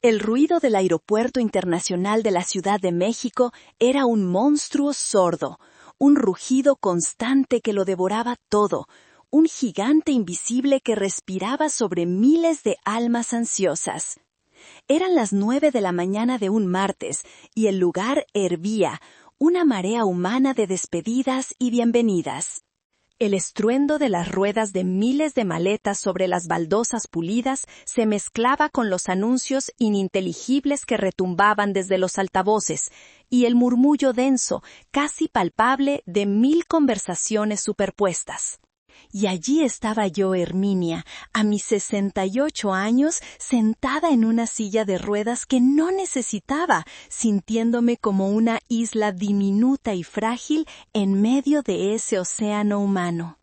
El ruido del Aeropuerto Internacional de la Ciudad de México era un monstruo sordo, un rugido constante que lo devoraba todo, un gigante invisible que respiraba sobre miles de almas ansiosas. Eran las 9 de la mañana de un martes, y el lugar hervía, una marea humana de despedidas y bienvenidas. El estruendo de las ruedas de miles de maletas sobre las baldosas pulidas se mezclaba con los anuncios ininteligibles que retumbaban desde los altavoces, y el murmullo denso, casi palpable, de 1000 conversaciones superpuestas. Y allí estaba yo, Herminia, a mis 68 años, sentada en una silla de ruedas que no necesitaba, sintiéndome como una isla diminuta y frágil en medio de ese océano humano.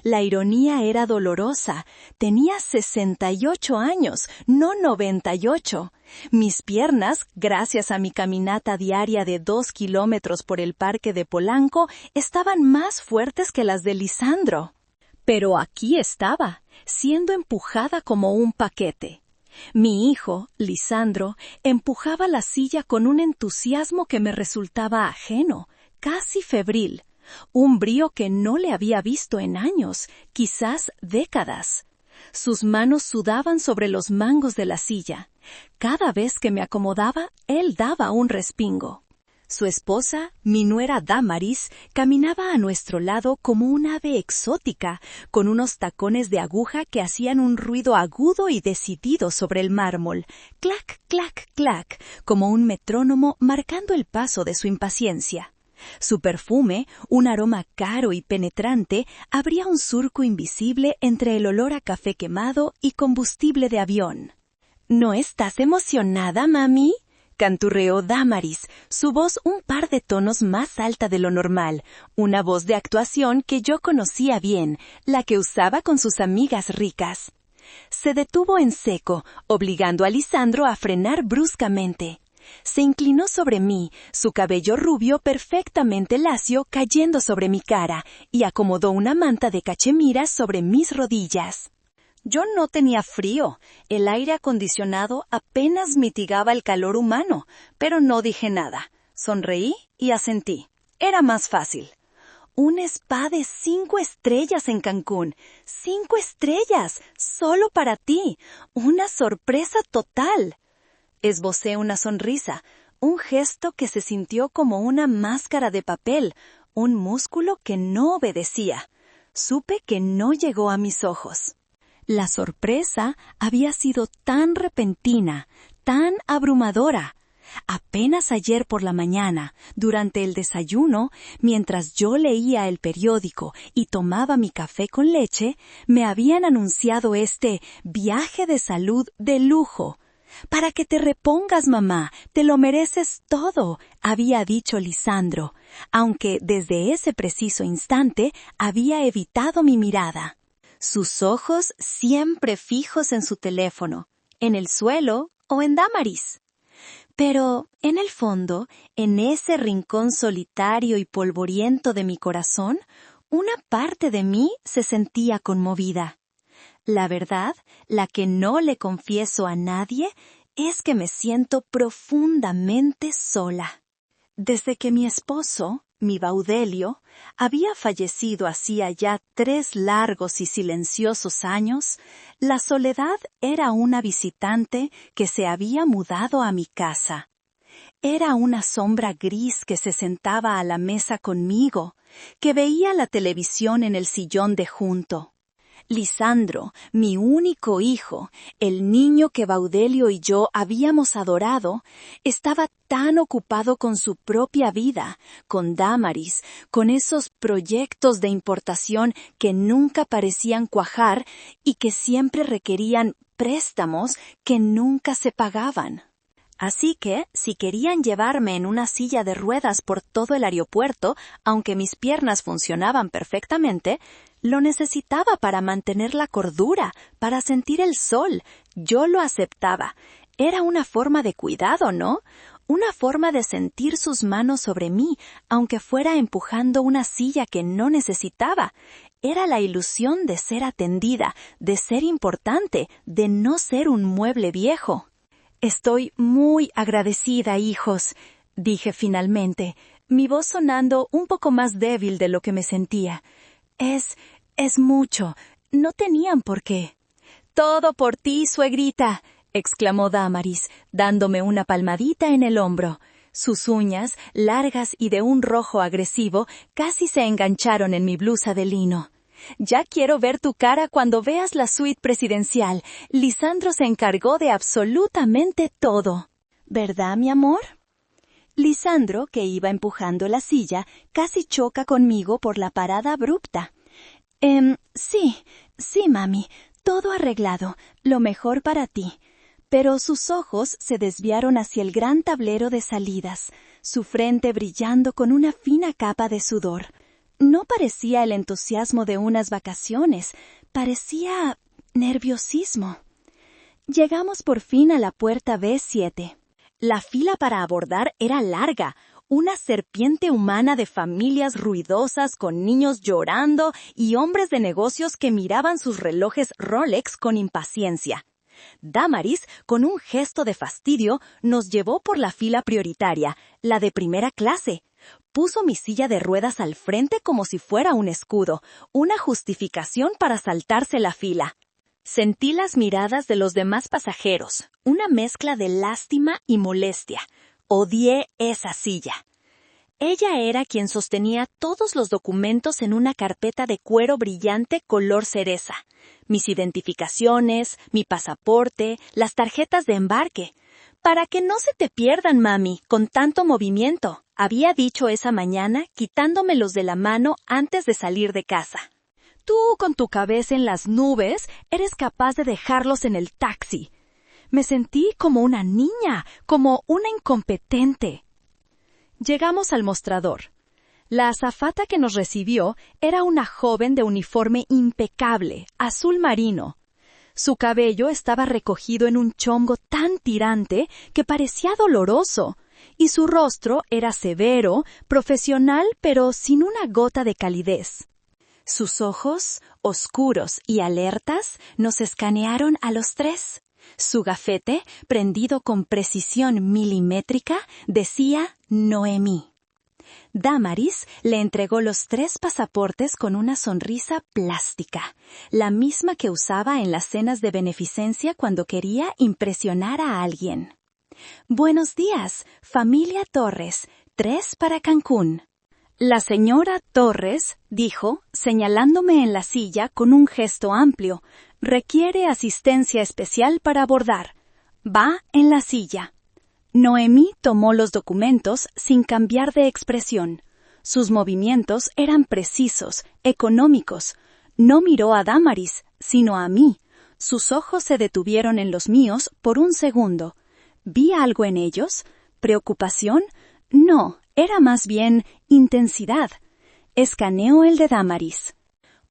La ironía era dolorosa. Tenía 68 años, no 98. Mis piernas, gracias a mi caminata diaria de 2 kilómetros por el parque de Polanco, estaban más fuertes que las de Lisandro. Pero aquí estaba, siendo empujada como un paquete. Mi hijo, Lisandro, empujaba la silla con un entusiasmo que me resultaba ajeno, casi febril, un brío que no le había visto en años, quizás décadas. Sus manos sudaban sobre los mangos de la silla. Cada vez que me acomodaba, él daba un respingo. Su esposa, mi nuera Dámaris, caminaba a nuestro lado como un ave exótica, con unos tacones de aguja que hacían un ruido agudo y decidido sobre el mármol, clac, clac, clac, como un metrónomo marcando el paso de su impaciencia. Su perfume, un aroma caro y penetrante, abría un surco invisible entre el olor a café quemado y combustible de avión. ¿No estás emocionada, mami?, canturreó Dámaris, su voz un par de tonos más alta de lo normal, una voz de actuación que yo conocía bien, la que usaba con sus amigas ricas. Se detuvo en seco, obligando a Lisandro a frenar bruscamente. Se inclinó sobre mí, su cabello rubio perfectamente lacio cayendo sobre mi cara, y acomodó una manta de cachemira sobre mis rodillas. Yo no tenía frío, el aire acondicionado apenas mitigaba el calor humano, pero no dije nada. Sonreí y asentí. Era más fácil. Un spa de 5 estrellas en Cancún. 5 estrellas, solo para ti. Una sorpresa total. Esbocé una sonrisa, un gesto que se sintió como una máscara de papel, un músculo que no obedecía. Supe que no llegó a mis ojos. La sorpresa había sido tan repentina, tan abrumadora. Apenas ayer por la mañana, durante el desayuno, mientras yo leía el periódico y tomaba mi café con leche, me habían anunciado este viaje de salud de lujo. «Para que te repongas, mamá, te lo mereces todo», había dicho Lisandro, aunque desde ese preciso instante había evitado mi mirada. Sus ojos siempre fijos en su teléfono, en el suelo o en Dámaris. Pero, en el fondo, en ese rincón solitario y polvoriento de mi corazón, una parte de mí se sentía conmovida. La verdad, la que no le confieso a nadie, es que me siento profundamente sola. Desde que mi esposo, mi Baudelio, había fallecido hacía ya 3 largos y silenciosos años, la soledad era una visitante que se había mudado a mi casa. Era una sombra gris que se sentaba a la mesa conmigo, que veía la televisión en el sillón de junto. Lisandro, mi único hijo, el niño que Baudelio y yo habíamos adorado, estaba tan ocupado con su propia vida, con Dámaris, con esos proyectos de importación que nunca parecían cuajar y que siempre requerían préstamos que nunca se pagaban. Así que, si querían llevarme en una silla de ruedas por todo el aeropuerto, aunque mis piernas funcionaban perfectamente, lo necesitaba para mantener la cordura, para sentir el sol. Yo lo aceptaba. Era una forma de cuidado, ¿no? Una forma de sentir sus manos sobre mí, aunque fuera empujando una silla que no necesitaba. Era la ilusión de ser atendida, de ser importante, de no ser un mueble viejo. Estoy muy agradecida, hijos, dije finalmente, mi voz sonando un poco más débil de lo que me sentía. Es mucho. No tenían por qué. Todo por ti, suegrita, exclamó Damaris, dándome una palmadita en el hombro. Sus uñas, largas y de un rojo agresivo, casi se engancharon en mi blusa de lino. Ya quiero ver tu cara cuando veas la suite presidencial. Lisandro se encargó de absolutamente todo. ¿Verdad, mi amor? Lisandro, que iba empujando la silla, casi choca conmigo por la parada abrupta. Sí, mami, todo arreglado, lo mejor para ti. Pero sus ojos se desviaron hacia el gran tablero de salidas, su frente brillando con una fina capa de sudor. No parecía el entusiasmo de unas vacaciones, parecía nerviosismo. Llegamos por fin a la puerta B7. La fila para abordar era larga, una serpiente humana de familias ruidosas con niños llorando y hombres de negocios que miraban sus relojes Rolex con impaciencia. Damaris, con un gesto de fastidio, nos llevó por la fila prioritaria, la de primera clase. Puso mi silla de ruedas al frente como si fuera un escudo, una justificación para saltarse la fila. Sentí las miradas de los demás pasajeros, una mezcla de lástima y molestia. Odié esa silla. Ella era quien sostenía todos los documentos en una carpeta de cuero brillante color cereza. Mis identificaciones, mi pasaporte, las tarjetas de embarque. Para que no se te pierdan, mami, con tanto movimiento, había dicho esa mañana, quitándomelos de la mano antes de salir de casa. Tú, con tu cabeza en las nubes, eres capaz de dejarlos en el taxi. Me sentí como una niña, como una incompetente. Llegamos al mostrador. La azafata que nos recibió era una joven de uniforme impecable, azul marino. Su cabello estaba recogido en un chongo tan tirante que parecía doloroso, y su rostro era severo, profesional, pero sin una gota de calidez. Sus ojos, oscuros y alertas, nos escanearon a los tres. Su gafete, prendido con precisión milimétrica, decía Noemí. Damaris le entregó los 3 pasaportes con una sonrisa plástica, la misma que usaba en las cenas de beneficencia cuando quería impresionar a alguien. Buenos días, familia Torres, 3 para Cancún. La señora Torres dijo, señalándome en la silla con un gesto amplio, requiere asistencia especial para abordar. Va en la silla. Noemí tomó los documentos sin cambiar de expresión. Sus movimientos eran precisos, económicos. No miró a Damaris, sino a mí. Sus ojos se detuvieron en los míos por un segundo. ¿Vi algo en ellos? ¿Preocupación? No, era más bien intensidad. Escaneó el de Damaris.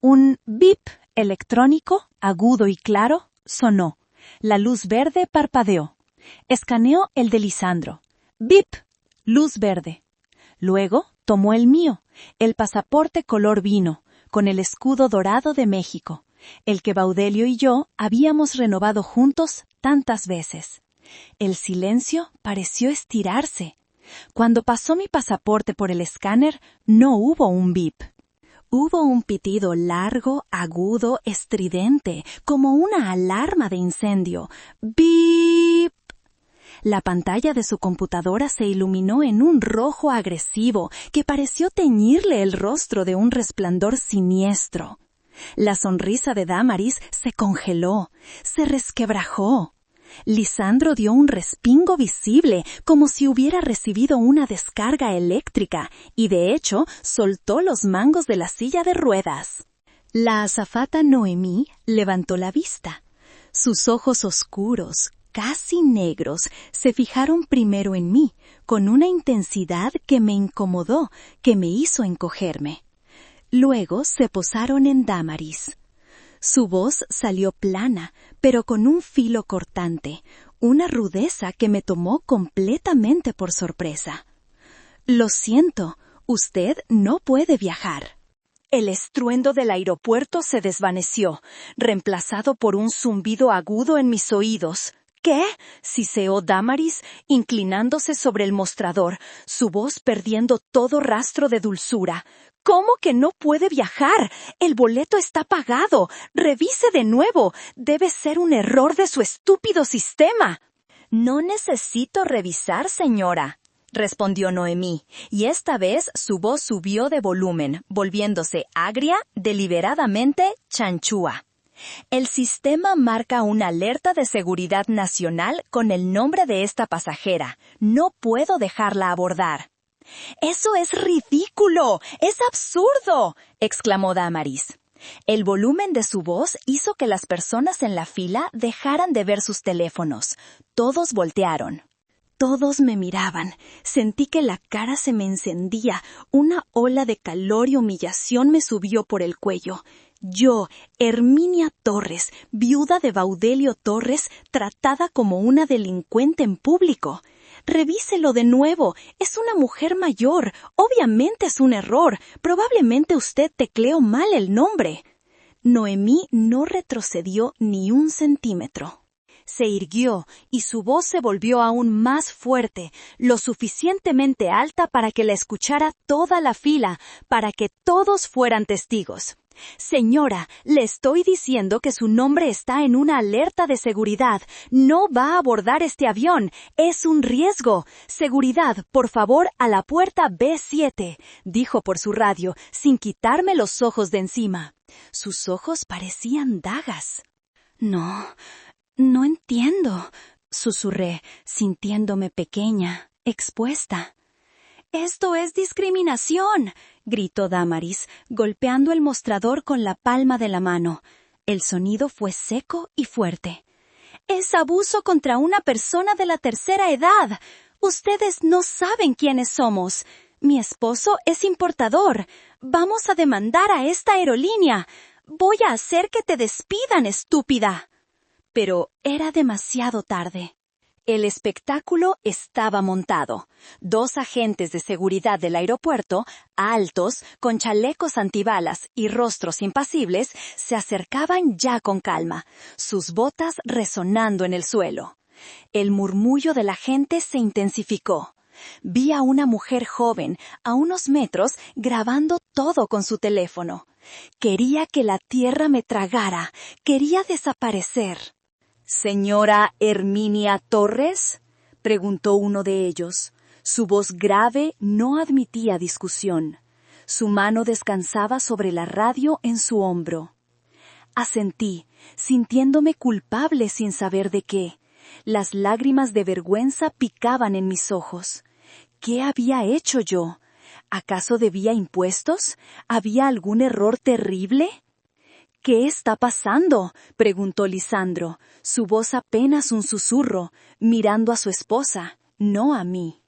Un bip electrónico, agudo y claro, sonó. La luz verde parpadeó. Escaneó el de Lisandro. ¡Bip! Luz verde. Luego tomó el mío, el pasaporte color vino, con el escudo dorado de México, el que Baudelio y yo habíamos renovado juntos tantas veces. El silencio pareció estirarse. Cuando pasó mi pasaporte por el escáner, no hubo un bip. Hubo un pitido largo, agudo, estridente, como una alarma de incendio. ¡Bip! La pantalla de su computadora se iluminó en un rojo agresivo que pareció teñirle el rostro de un resplandor siniestro. La sonrisa de Damaris se congeló, se resquebrajó. Lisandro dio un respingo visible, como si hubiera recibido una descarga eléctrica, y de hecho soltó los mangos de la silla de ruedas. La azafata Noemí levantó la vista. Sus ojos oscuros, casi negros, se fijaron primero en mí, con una intensidad que me incomodó, que me hizo encogerme. Luego se posaron en Damaris. Su voz salió plana, pero con un filo cortante, una rudeza que me tomó completamente por sorpresa. Lo siento, usted no puede viajar. El estruendo del aeropuerto se desvaneció, reemplazado por un zumbido agudo en mis oídos. ¿Qué? Siseó Damaris, inclinándose sobre el mostrador, su voz perdiendo todo rastro de dulzura. ¿Cómo que no puede viajar? El boleto está pagado. Revise de nuevo. Debe ser un error de su estúpido sistema. No necesito revisar, señora, respondió Noemí, y esta vez su voz subió de volumen, volviéndose agria, deliberadamente chanchúa. El sistema marca una alerta de seguridad nacional con el nombre de esta pasajera. No puedo dejarla abordar. ¡Eso es ridículo! ¡Es absurdo!, exclamó Damaris. El volumen de su voz hizo que las personas en la fila dejaran de ver sus teléfonos. Todos voltearon. Todos me miraban. Sentí que la cara se me encendía. Una ola de calor y humillación me subió por el cuello. Yo, Herminia Torres, viuda de Baudelio Torres, tratada como una delincuente en público. Revíselo de nuevo. Es una mujer mayor. Obviamente es un error. Probablemente usted tecleó mal el nombre. Noemí no retrocedió ni un centímetro. Se irguió y su voz se volvió aún más fuerte, lo suficientemente alta para que la escuchara toda la fila, para que todos fueran testigos. Señora, le estoy diciendo que su nombre está en una alerta de seguridad. No va a abordar este avión. Es un riesgo. Seguridad, por favor, a la puerta B7, dijo por su radio, sin quitarme los ojos de encima. Sus ojos parecían dagas. No entiendo, susurré, sintiéndome pequeña, expuesta. «Esto es discriminación», gritó Damaris, golpeando el mostrador con la palma de la mano. El sonido fue seco y fuerte. «Es abuso contra una persona de la tercera edad. Ustedes no saben quiénes somos. Mi esposo es importador. Vamos a demandar a esta aerolínea. Voy a hacer que te despidan, estúpida». Pero era demasiado tarde. El espectáculo estaba montado. 2 agentes de seguridad del aeropuerto, altos, con chalecos antibalas y rostros impasibles, se acercaban ya con calma, sus botas resonando en el suelo. El murmullo de la gente se intensificó. Vi a una mujer joven, a unos metros, grabando todo con su teléfono. Quería que la tierra me tragara, quería desaparecer. «¿Señora Herminia Torres?», preguntó uno de ellos. Su voz grave no admitía discusión. Su mano descansaba sobre la radio en su hombro. Asentí, sintiéndome culpable sin saber de qué. Las lágrimas de vergüenza picaban en mis ojos. ¿Qué había hecho yo? ¿Acaso debía impuestos? ¿Había algún error terrible? «¿Qué está pasando?», preguntó Lisandro, su voz apenas un susurro, mirando a su esposa, no a mí.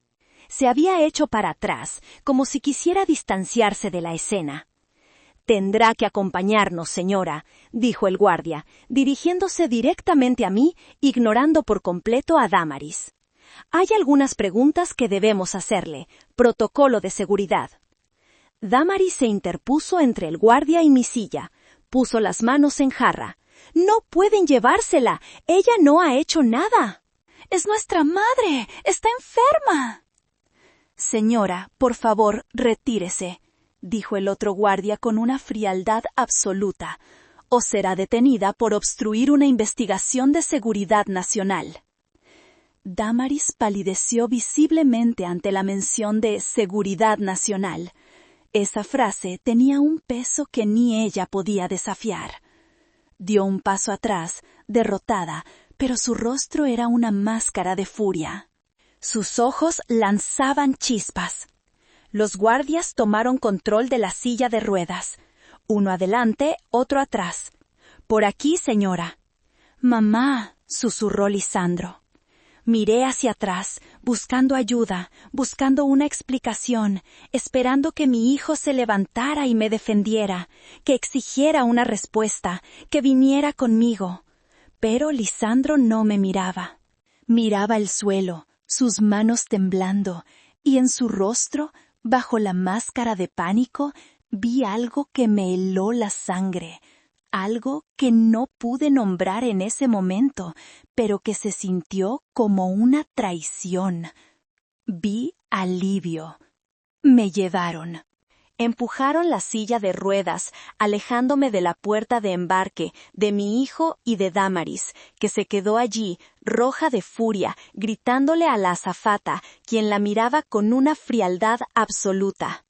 Se había hecho para atrás, como si quisiera distanciarse de la escena. «Tendrá que acompañarnos, señora», dijo el guardia, dirigiéndose directamente a mí, ignorando por completo a Damaris. «Hay algunas preguntas que debemos hacerle. Protocolo de seguridad». Damaris se interpuso entre el guardia y mi silla. Puso las manos en jarra. «No pueden llevársela. Ella no ha hecho nada». «Es nuestra madre. Está enferma». «Señora, por favor, retírese», dijo el otro guardia con una frialdad absoluta, «o será detenida por obstruir una investigación de seguridad nacional». Damaris palideció visiblemente ante la mención de seguridad nacional. Esa frase tenía un peso que ni ella podía desafiar. Dio un paso atrás, derrotada, pero su rostro era una máscara de furia. Sus ojos lanzaban chispas. Los guardias tomaron control de la silla de ruedas. Uno adelante, otro atrás. «Por aquí, señora». «Mamá», susurró Lisandro. Miré hacia atrás, buscando ayuda, buscando una explicación, esperando que mi hijo se levantara y me defendiera, que exigiera una respuesta, que viniera conmigo. Pero Lisandro no me miraba. Miraba el suelo, sus manos temblando, y en su rostro, bajo la máscara de pánico, vi algo que me heló la sangre, algo que no pude nombrar en ese momento, pero que se sintió como una traición. Vi alivio. Me llevaron. Empujaron la silla de ruedas, alejándome de la puerta de embarque, de mi hijo y de Damaris, que se quedó allí, roja de furia, gritándole a la azafata, quien la miraba con una frialdad absoluta.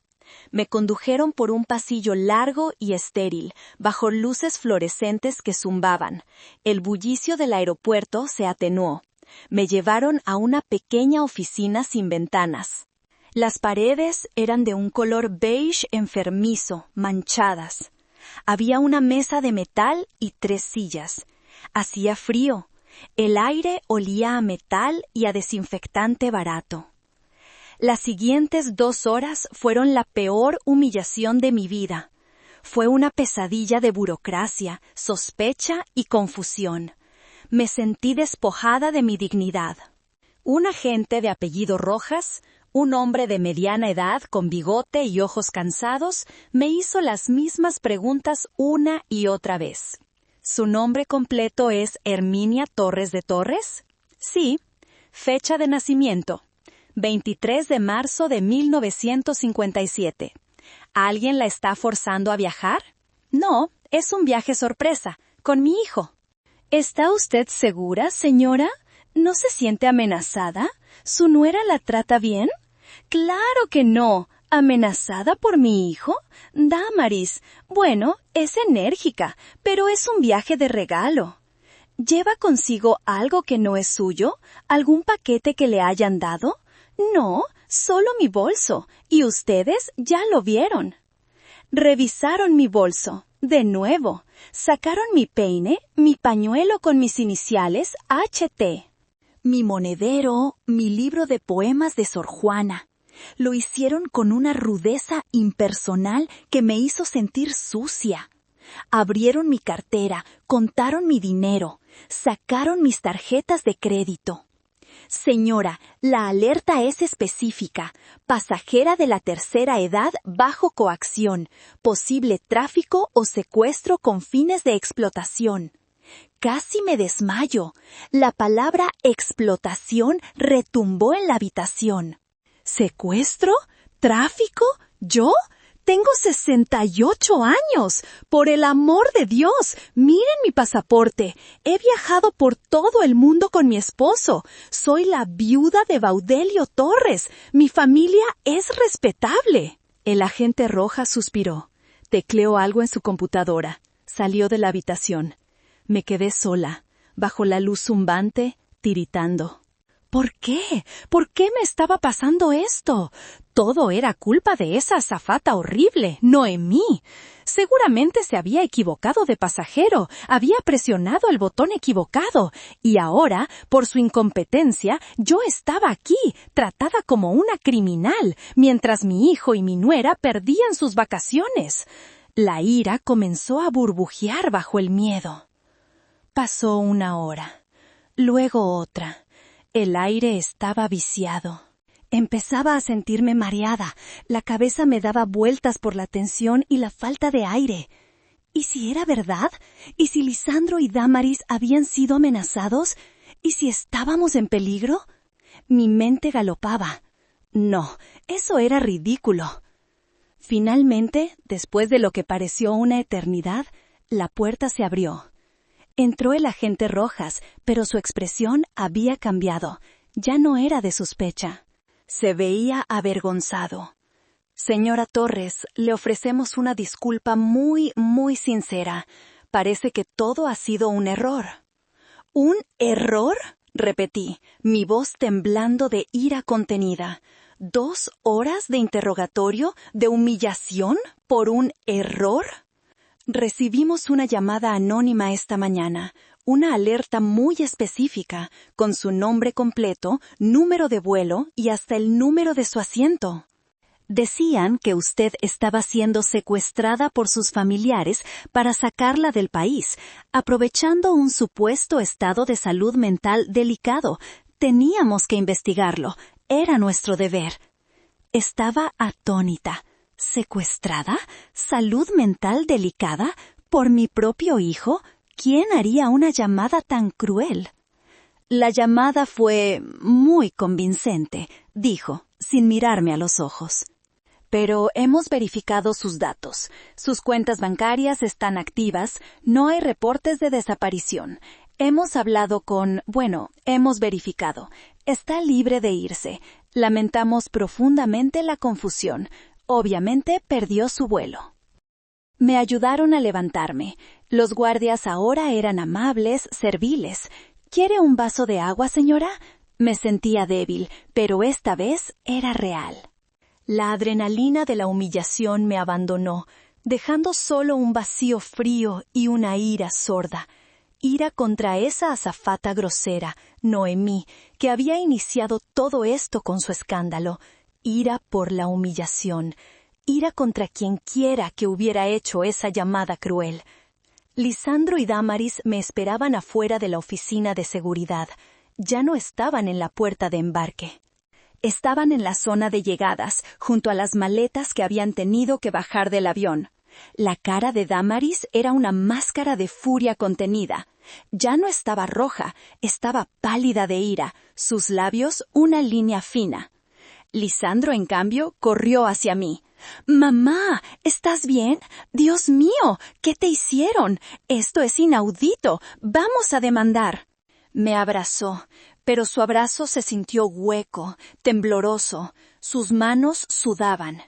Me condujeron por un pasillo largo y estéril, bajo luces fluorescentes que zumbaban. El bullicio del aeropuerto se atenuó. Me llevaron a una pequeña oficina sin ventanas. Las paredes eran de un color beige enfermizo, manchadas. Había una mesa de metal y 3 sillas. Hacía frío. El aire olía a metal y a desinfectante barato. Las siguientes 2 horas fueron la peor humillación de mi vida. Fue una pesadilla de burocracia, sospecha y confusión. Me sentí despojada de mi dignidad. Un agente de apellido Rojas, un hombre de mediana edad con bigote y ojos cansados, me hizo las mismas preguntas una y otra vez. ¿Su nombre completo es Herminia Torres de Torres? Sí. Fecha de nacimiento: 23 de marzo de 1957. ¿Alguien la está forzando a viajar? No, es un viaje sorpresa, con mi hijo. ¿Está usted segura, señora? ¿No se siente amenazada? ¿Su nuera la trata bien? Claro que no. ¿Amenazada por mi hijo? Damaris, bueno, es enérgica, pero es un viaje de regalo. ¿Lleva consigo algo que no es suyo? ¿Algún paquete que le hayan dado? No, solo mi bolso, y ustedes ya lo vieron. Revisaron mi bolso, de nuevo. Sacaron mi peine, mi pañuelo con mis iniciales HT. Mi monedero, mi libro de poemas de Sor Juana. Lo hicieron con una rudeza impersonal que me hizo sentir sucia. Abrieron mi cartera, contaron mi dinero, sacaron mis tarjetas de crédito. Señora, la alerta es específica. Pasajera de la tercera edad bajo coacción. Posible tráfico o secuestro con fines de explotación. Casi me desmayo. La palabra explotación retumbó en la habitación. ¿Secuestro? ¿Tráfico? ¿Yo? Tengo 68 años. Por el amor de Dios, miren mi pasaporte. He viajado por todo el mundo con mi esposo. Soy la viuda de Baudelio Torres. Mi familia es respetable. El agente Rojas suspiró. Tecleó algo en su computadora. Salió de la habitación. Me quedé sola, bajo la luz zumbante, tiritando. ¿Por qué? ¿Por qué me estaba pasando esto? Todo era culpa de esa azafata horrible, Noemí. Seguramente se había equivocado de pasajero, había presionado el botón equivocado, y ahora, por su incompetencia, yo estaba aquí, tratada como una criminal, mientras mi hijo y mi nuera perdían sus vacaciones. La ira comenzó a burbujear bajo el miedo. Pasó 1 hora, luego otra. El aire estaba viciado. Empezaba a sentirme mareada. La cabeza me daba vueltas por la tensión y la falta de aire. ¿Y si era verdad? ¿Y si Lisandro y Damaris habían sido amenazados? ¿Y si estábamos en peligro? Mi mente galopaba. No, eso era ridículo. Finalmente, después de lo que pareció una eternidad, la puerta se abrió. Entró el agente Rojas, pero su expresión había cambiado. Ya no era de sospecha. Se veía avergonzado. Señora Torres, le ofrecemos una disculpa muy, muy sincera. Parece que todo ha sido un error. ¿Un error? Repetí, mi voz temblando de ira contenida. 2 horas de interrogatorio, de humillación, por un error. Recibimos una llamada anónima esta mañana, una alerta muy específica, con su nombre completo, número de vuelo y hasta el número de su asiento. Decían que usted estaba siendo secuestrada por sus familiares para sacarla del país, aprovechando un supuesto estado de salud mental delicado. Teníamos que investigarlo, era nuestro deber. Estaba atónita. ¿Secuestrada? ¿Salud mental delicada? ¿Por mi propio hijo? ¿Quién haría una llamada tan cruel? La llamada fue muy convincente, dijo, sin mirarme a los ojos. Pero hemos verificado sus datos. Sus cuentas bancarias están activas, no hay reportes de desaparición. Hemos verificado. Está libre de irse. Lamentamos profundamente la confusión. Obviamente perdió su vuelo. Me ayudaron a levantarme. Los guardias ahora eran amables, serviles. ¿Quiere un vaso de agua, señora? Me sentía débil, pero esta vez era real. La adrenalina de la humillación me abandonó, dejando solo un vacío frío y una ira sorda. Ira contra esa azafata grosera, Noemí, que había iniciado todo esto con su escándalo. Ira por la humillación. Ira contra quien quiera que hubiera hecho esa llamada cruel. Lisandro y Dámaris me esperaban afuera de la oficina de seguridad. Ya no estaban en la puerta de embarque. Estaban en la zona de llegadas, junto a las maletas que habían tenido que bajar del avión. La cara de Dámaris era una máscara de furia contenida. Ya no estaba roja, estaba pálida de ira, sus labios una línea fina. Lisandro, en cambio, corrió hacia mí. «¡Mamá! ¿Estás bien? ¡Dios mío! ¿Qué te hicieron? Esto es inaudito. ¡Vamos a demandar!» Me abrazó, pero su abrazo se sintió hueco, tembloroso. Sus manos sudaban.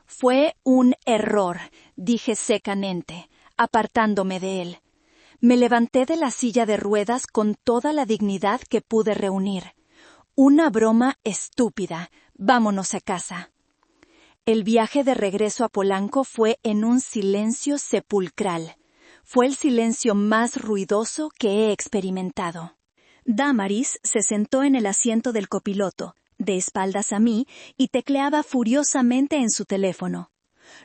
«Fue un error», dije secamente, apartándome de él. Me levanté de la silla de ruedas con toda la dignidad que pude reunir. «Una broma estúpida. Vámonos a casa». El viaje de regreso a Polanco fue en un silencio sepulcral. Fue el silencio más ruidoso que he experimentado. Dámaris se sentó en el asiento del copiloto, de espaldas a mí, y tecleaba furiosamente en su teléfono.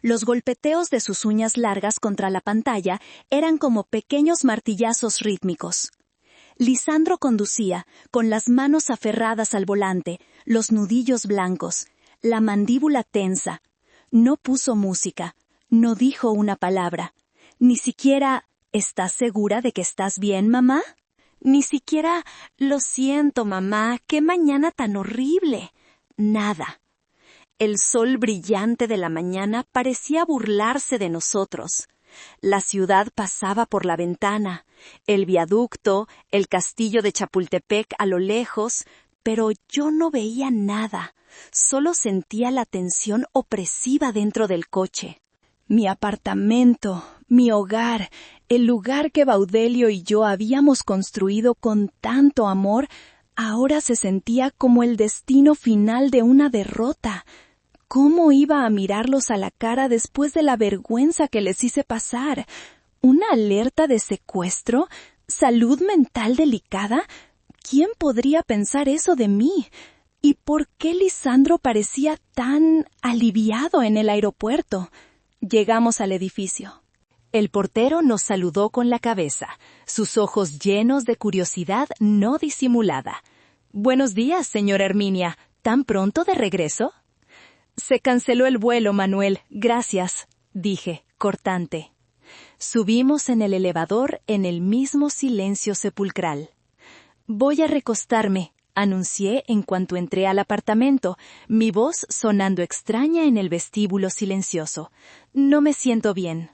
Los golpeteos de sus uñas largas contra la pantalla eran como pequeños martillazos rítmicos. Lisandro conducía, con las manos aferradas al volante, los nudillos blancos, la mandíbula tensa. No puso música, no dijo una palabra. Ni siquiera, «¿Estás segura de que estás bien, mamá?» Ni siquiera, «Lo siento, mamá, qué mañana tan horrible». Nada. El sol brillante de la mañana parecía burlarse de nosotros. La ciudad pasaba por la ventana, el viaducto, el castillo de Chapultepec a lo lejos, pero yo no veía nada, solo sentía la tensión opresiva dentro del coche. Mi apartamento, mi hogar, el lugar que Baudelio y yo habíamos construido con tanto amor, ahora se sentía como el destino final de una derrota. ¿Cómo iba a mirarlos a la cara después de la vergüenza que les hice pasar? ¿Una alerta de secuestro? ¿Salud mental delicada? ¿Quién podría pensar eso de mí? ¿Y por qué Lisandro parecía tan aliviado en el aeropuerto? Llegamos al edificio. El portero nos saludó con la cabeza, sus ojos llenos de curiosidad no disimulada. «Buenos días, señora Herminia. ¿Tan pronto de regreso?» «Se canceló el vuelo, Manuel. Gracias», dije, cortante. Subimos en el elevador en el mismo silencio sepulcral. «Voy a recostarme», anuncié en cuanto entré al apartamento, mi voz sonando extraña en el vestíbulo silencioso. «No me siento bien».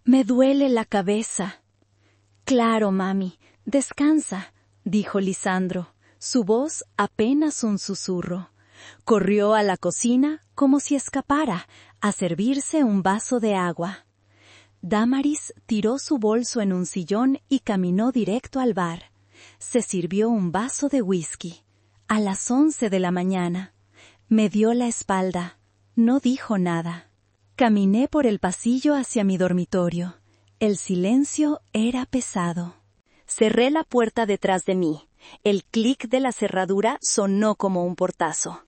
«Me duele la cabeza». «Claro, mami. Descansa», dijo Lisandro, su voz apenas un susurro. Corrió a la cocina como si escapara, a servirse un vaso de agua. Dámaris tiró su bolso en un sillón y caminó directo al bar. Se sirvió un vaso de whisky. A las 11 de la mañana. Me dio la espalda. No dijo nada. Caminé por el pasillo hacia mi dormitorio. El silencio era pesado. Cerré la puerta detrás de mí. El clic de la cerradura sonó como un portazo.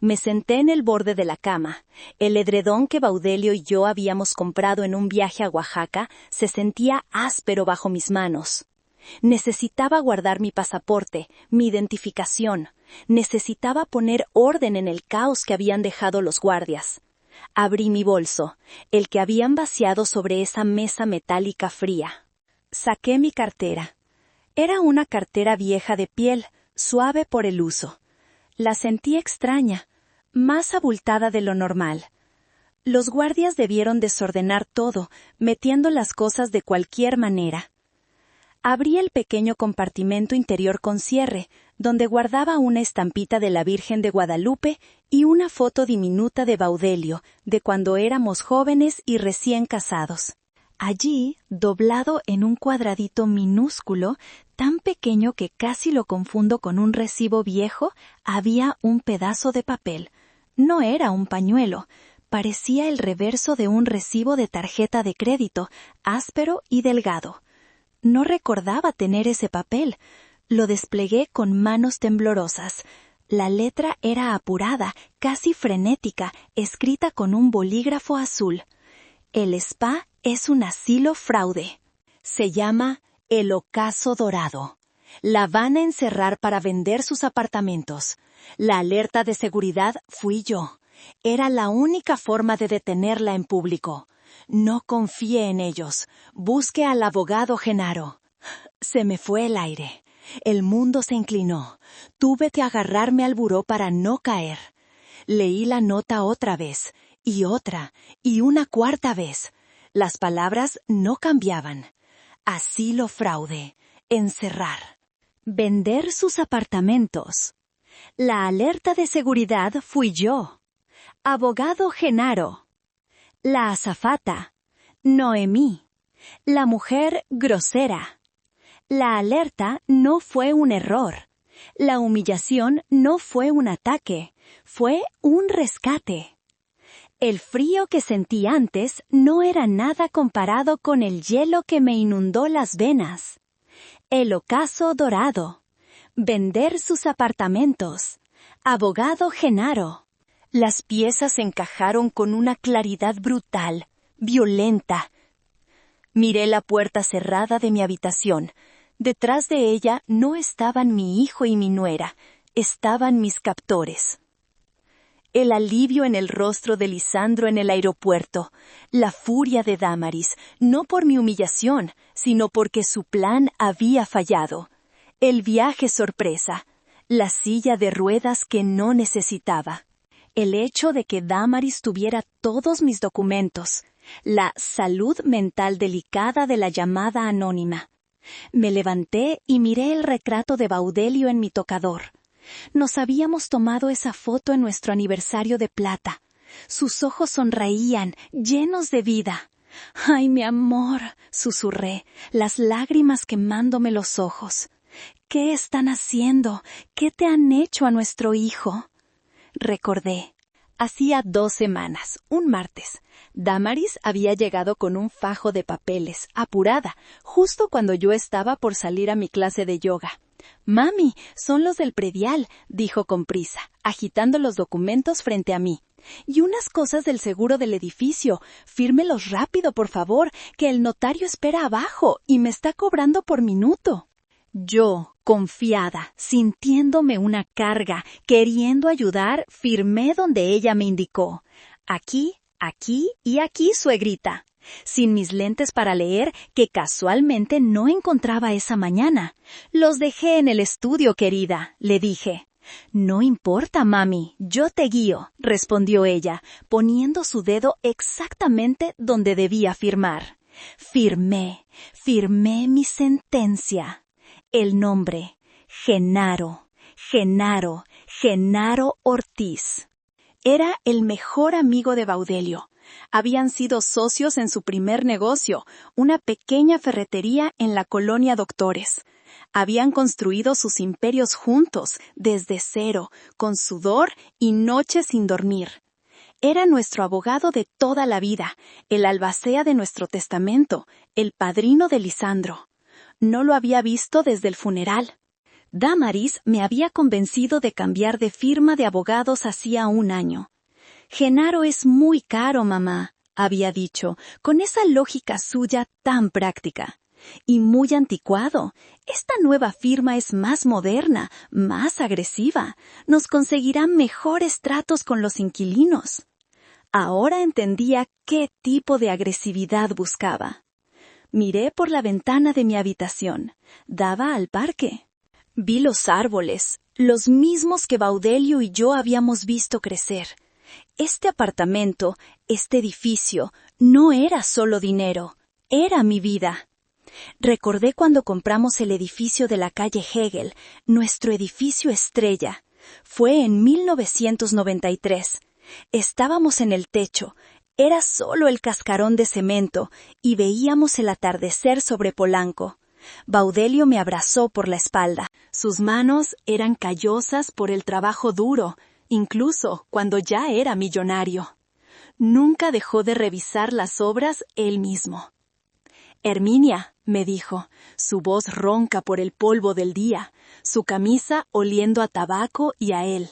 Me senté en el borde de la cama. El edredón que Baudelio y yo habíamos comprado en un viaje a Oaxaca se sentía áspero bajo mis manos. Necesitaba guardar mi pasaporte, mi identificación. Necesitaba poner orden en el caos que habían dejado los guardias. Abrí mi bolso, el que habían vaciado sobre esa mesa metálica fría. Saqué mi cartera. Era una cartera vieja de piel, suave por el uso. La sentí extraña, más abultada de lo normal. Los guardias debieron desordenar todo, metiendo las cosas de cualquier manera. Abrí el pequeño compartimento interior con cierre, donde guardaba una estampita de la Virgen de Guadalupe y una foto diminuta de Baudelio, de cuando éramos jóvenes y recién casados. Allí, doblado en un cuadradito minúsculo, tan pequeño que casi lo confundo con un recibo viejo, había un pedazo de papel. No era un pañuelo, parecía el reverso de un recibo de tarjeta de crédito, áspero y delgado. No recordaba tener ese papel. Lo desplegué con manos temblorosas. La letra era apurada, casi frenética, escrita con un bolígrafo azul. El spa es un asilo fraude. Se llama El Ocaso Dorado. La van a encerrar para vender sus apartamentos. La alerta de seguridad fui yo. Era la única forma de detenerla en público. No confíe en ellos. Busque al abogado Genaro. Se me fue el aire. El mundo se inclinó. Tuve que agarrarme al buró para no caer. Leí la nota otra vez, y otra, y una cuarta vez. Las palabras no cambiaban. Asilo fraude. Encerrar. Vender sus apartamentos. La alerta de seguridad fui yo. Abogado Genaro. La azafata, Noemí. La mujer grosera. La alerta no fue un error. La humillación no fue un ataque, fue un rescate. El frío que sentí antes no era nada comparado con el hielo que me inundó las venas. El ocaso dorado. Vender sus apartamentos. Abogado Genaro. Las piezas encajaron con una claridad brutal, violenta. Miré la puerta cerrada de mi habitación. Detrás de ella no estaban mi hijo y mi nuera, estaban mis captores. El alivio en el rostro de Lisandro en el aeropuerto, la furia de Dámaris, no por mi humillación, sino porque su plan había fallado. El viaje sorpresa, la silla de ruedas que no necesitaba. El hecho de que Dámaris tuviera todos mis documentos, la salud mental delicada de la llamada anónima. Me levanté y miré el retrato de Baudelio en mi tocador. Nos habíamos tomado esa foto en nuestro aniversario de plata. Sus ojos sonreían, llenos de vida. «Ay, mi amor», susurré, las lágrimas quemándome los ojos. «¿Qué están haciendo? ¿Qué te han hecho a nuestro hijo?» Recordé. Hacía 2 semanas, un martes. Dámaris había llegado con un fajo de papeles, apurada, justo cuando yo estaba por salir a mi clase de yoga. «Mami, son los del predial», dijo con prisa, agitando los documentos frente a mí. «Y unas cosas del seguro del edificio. Fírmelos rápido, por favor, que el notario espera abajo y me está cobrando por minuto». Yo, confiada, sintiéndome una carga, queriendo ayudar, firmé donde ella me indicó. Aquí, aquí y aquí, suegrita. Sin mis lentes para leer, que casualmente no encontraba esa mañana. «Los dejé en el estudio, querida», le dije. «No importa, mami, yo te guío», respondió ella, poniendo su dedo exactamente donde debía firmar. Firmé mi sentencia. El nombre, Genaro Ortiz. Era el mejor amigo de Baudelio. Habían sido socios en su primer negocio, una pequeña ferretería en la colonia Doctores. Habían construido sus imperios juntos, desde cero, con sudor y noches sin dormir. Era nuestro abogado de toda la vida, el albacea de nuestro testamento, el padrino de Lisandro. No lo había visto desde el funeral. Dámaris me había convencido de cambiar de firma de abogados hacía 1 año. «Genaro es muy caro, mamá», había dicho, con esa lógica suya tan práctica. «Y muy anticuado. Esta nueva firma es más moderna, más agresiva. Nos conseguirá mejores tratos con los inquilinos». Ahora entendía qué tipo de agresividad buscaba. Miré por la ventana de mi habitación. Daba al parque. Vi los árboles, los mismos que Baudelio y yo habíamos visto crecer. Este apartamento, este edificio, no era solo dinero, era mi vida. Recordé cuando compramos el edificio de la calle Hegel, nuestro edificio estrella. Fue en 1993. Estábamos en el techo, era solo el cascarón de cemento y veíamos el atardecer sobre Polanco. Baudelio me abrazó por la espalda. Sus manos eran callosas por el trabajo duro, incluso cuando ya era millonario. Nunca dejó de revisar las obras él mismo. «Herminia», me dijo, su voz ronca por el polvo del día, su camisa oliendo a tabaco y a él.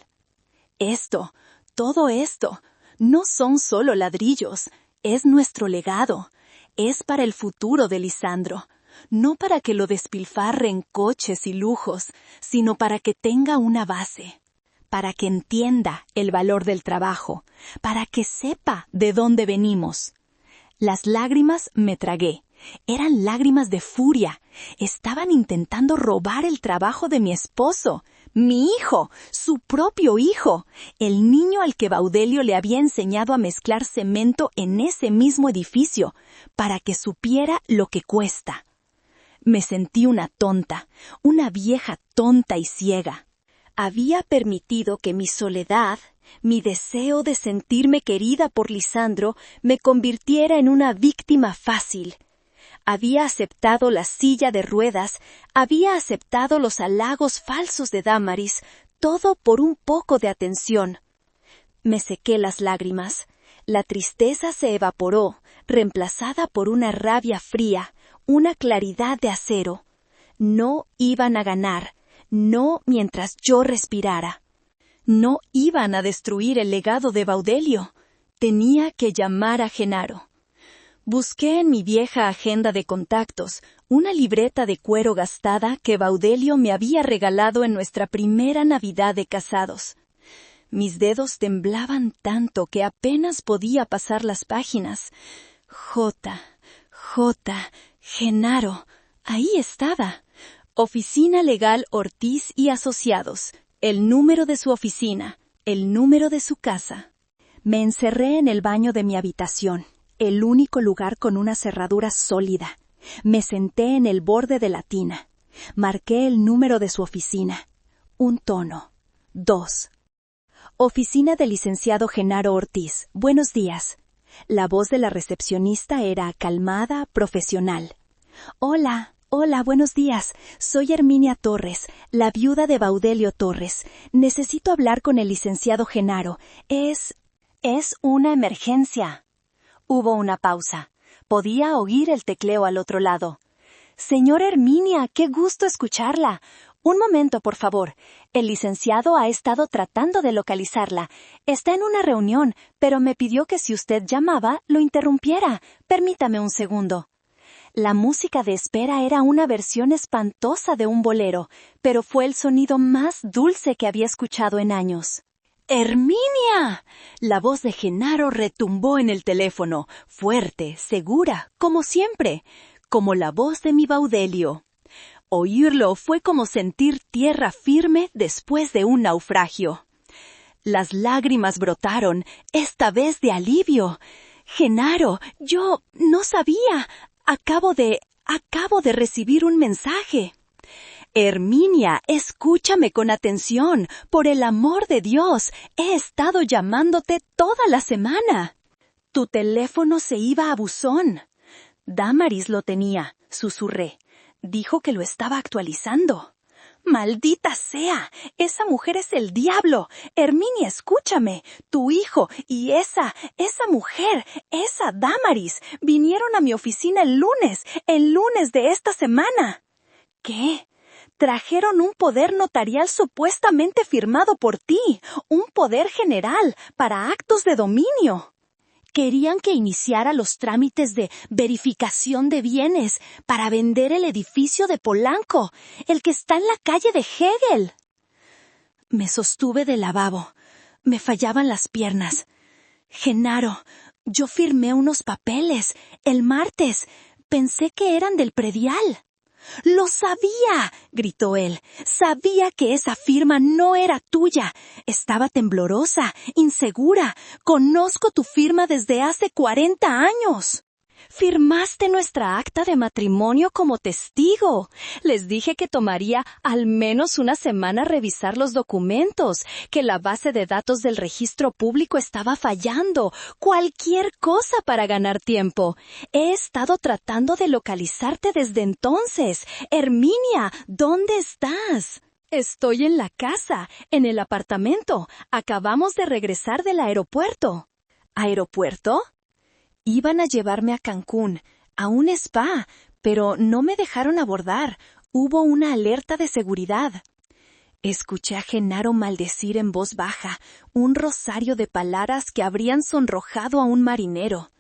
Todo esto, no son solo ladrillos, es nuestro legado, es para el futuro de Lisandro, no para que lo despilfarre en coches y lujos, sino para que tenga una base, para que entienda el valor del trabajo, para que sepa de dónde venimos. Las lágrimas me tragué. Eran lágrimas de furia. Estaban intentando robar el trabajo de mi esposo, mi hijo, su propio hijo, el niño al que Baudelio le había enseñado a mezclar cemento en ese mismo edificio, para que supiera lo que cuesta. Me sentí una tonta, una vieja tonta y ciega. Había permitido que mi soledad, mi deseo de sentirme querida por Lisandro, me convirtiera en una víctima fácil. Había aceptado la silla de ruedas, había aceptado los halagos falsos de Dámaris, todo por un poco de atención. Me sequé las lágrimas. La tristeza se evaporó, reemplazada por una rabia fría, una claridad de acero. No iban a ganar, no mientras yo respirara. No iban a destruir el legado de Baudelio. Tenía que llamar a Genaro. Busqué en mi vieja agenda de contactos una libreta de cuero gastada que Baudelio me había regalado en nuestra primera Navidad de casados. Mis dedos temblaban tanto que apenas podía pasar las páginas. Genaro, ahí estaba. Oficina Legal Ortiz y Asociados, el número de su oficina, el número de su casa. Me encerré en el baño de mi habitación. El único lugar con una cerradura sólida. Me senté en el borde de la tina. Marqué el número de su oficina. Un tono. 2. Oficina del licenciado Genaro Ortiz. Buenos días. La voz de la recepcionista era calmada, profesional. Hola, buenos días. Soy Herminia Torres, la viuda de Baudelio Torres. Necesito hablar con el licenciado Genaro. Es una emergencia. Hubo una pausa. Podía oír el tecleo al otro lado. Señora Herminia, qué gusto escucharla. Un momento, por favor. El licenciado ha estado tratando de localizarla. Está en una reunión, pero me pidió que si usted llamaba, lo interrumpiera. Permítame un segundo. La música de espera era una versión espantosa de un bolero, pero fue el sonido más dulce que había escuchado en años. ¡Herminia! La voz de Genaro retumbó en el teléfono, fuerte, segura, como siempre, como la voz de mi Baudelio. Oírlo fue como sentir tierra firme después de un naufragio. Las lágrimas brotaron, esta vez de alivio. Genaro, yo no sabía. Acabo de recibir un mensaje. Herminia, escúchame con atención. Por el amor de Dios, he estado llamándote toda la semana. Tu teléfono se iba a buzón. Dámaris lo tenía, susurré. Dijo que lo estaba actualizando. ¡Maldita sea! Esa mujer es el diablo. Herminia, escúchame. Tu hijo y esa mujer, esa Dámaris, vinieron a mi oficina el lunes de esta semana. ¿Qué? Trajeron un poder notarial supuestamente firmado por ti, un poder general para actos de dominio. Querían que iniciara los trámites de verificación de bienes para vender el edificio de Polanco, el que está en la calle de Hegel. Me sostuve del lavabo. Me fallaban las piernas. Genaro, yo firmé unos papeles el martes. Pensé que eran del predial. ¡Lo sabía!, gritó él. Sabía que esa firma no era tuya. Estaba temblorosa, insegura. Conozco tu firma desde hace 40 años. Firmaste nuestra acta de matrimonio como testigo. Les dije que tomaría al menos una semana revisar los documentos, que la base de datos del registro público estaba fallando. Cualquier cosa para ganar tiempo. He estado tratando de localizarte desde entonces. Herminia, ¿dónde estás? Estoy en la casa, en el apartamento. Acabamos de regresar del aeropuerto. ¿Aeropuerto? Iban a llevarme a Cancún, a un spa, pero no me dejaron abordar. Hubo una alerta de seguridad. Escuché a Genaro maldecir en voz baja, un rosario de palabras que habrían sonrojado a un marinero.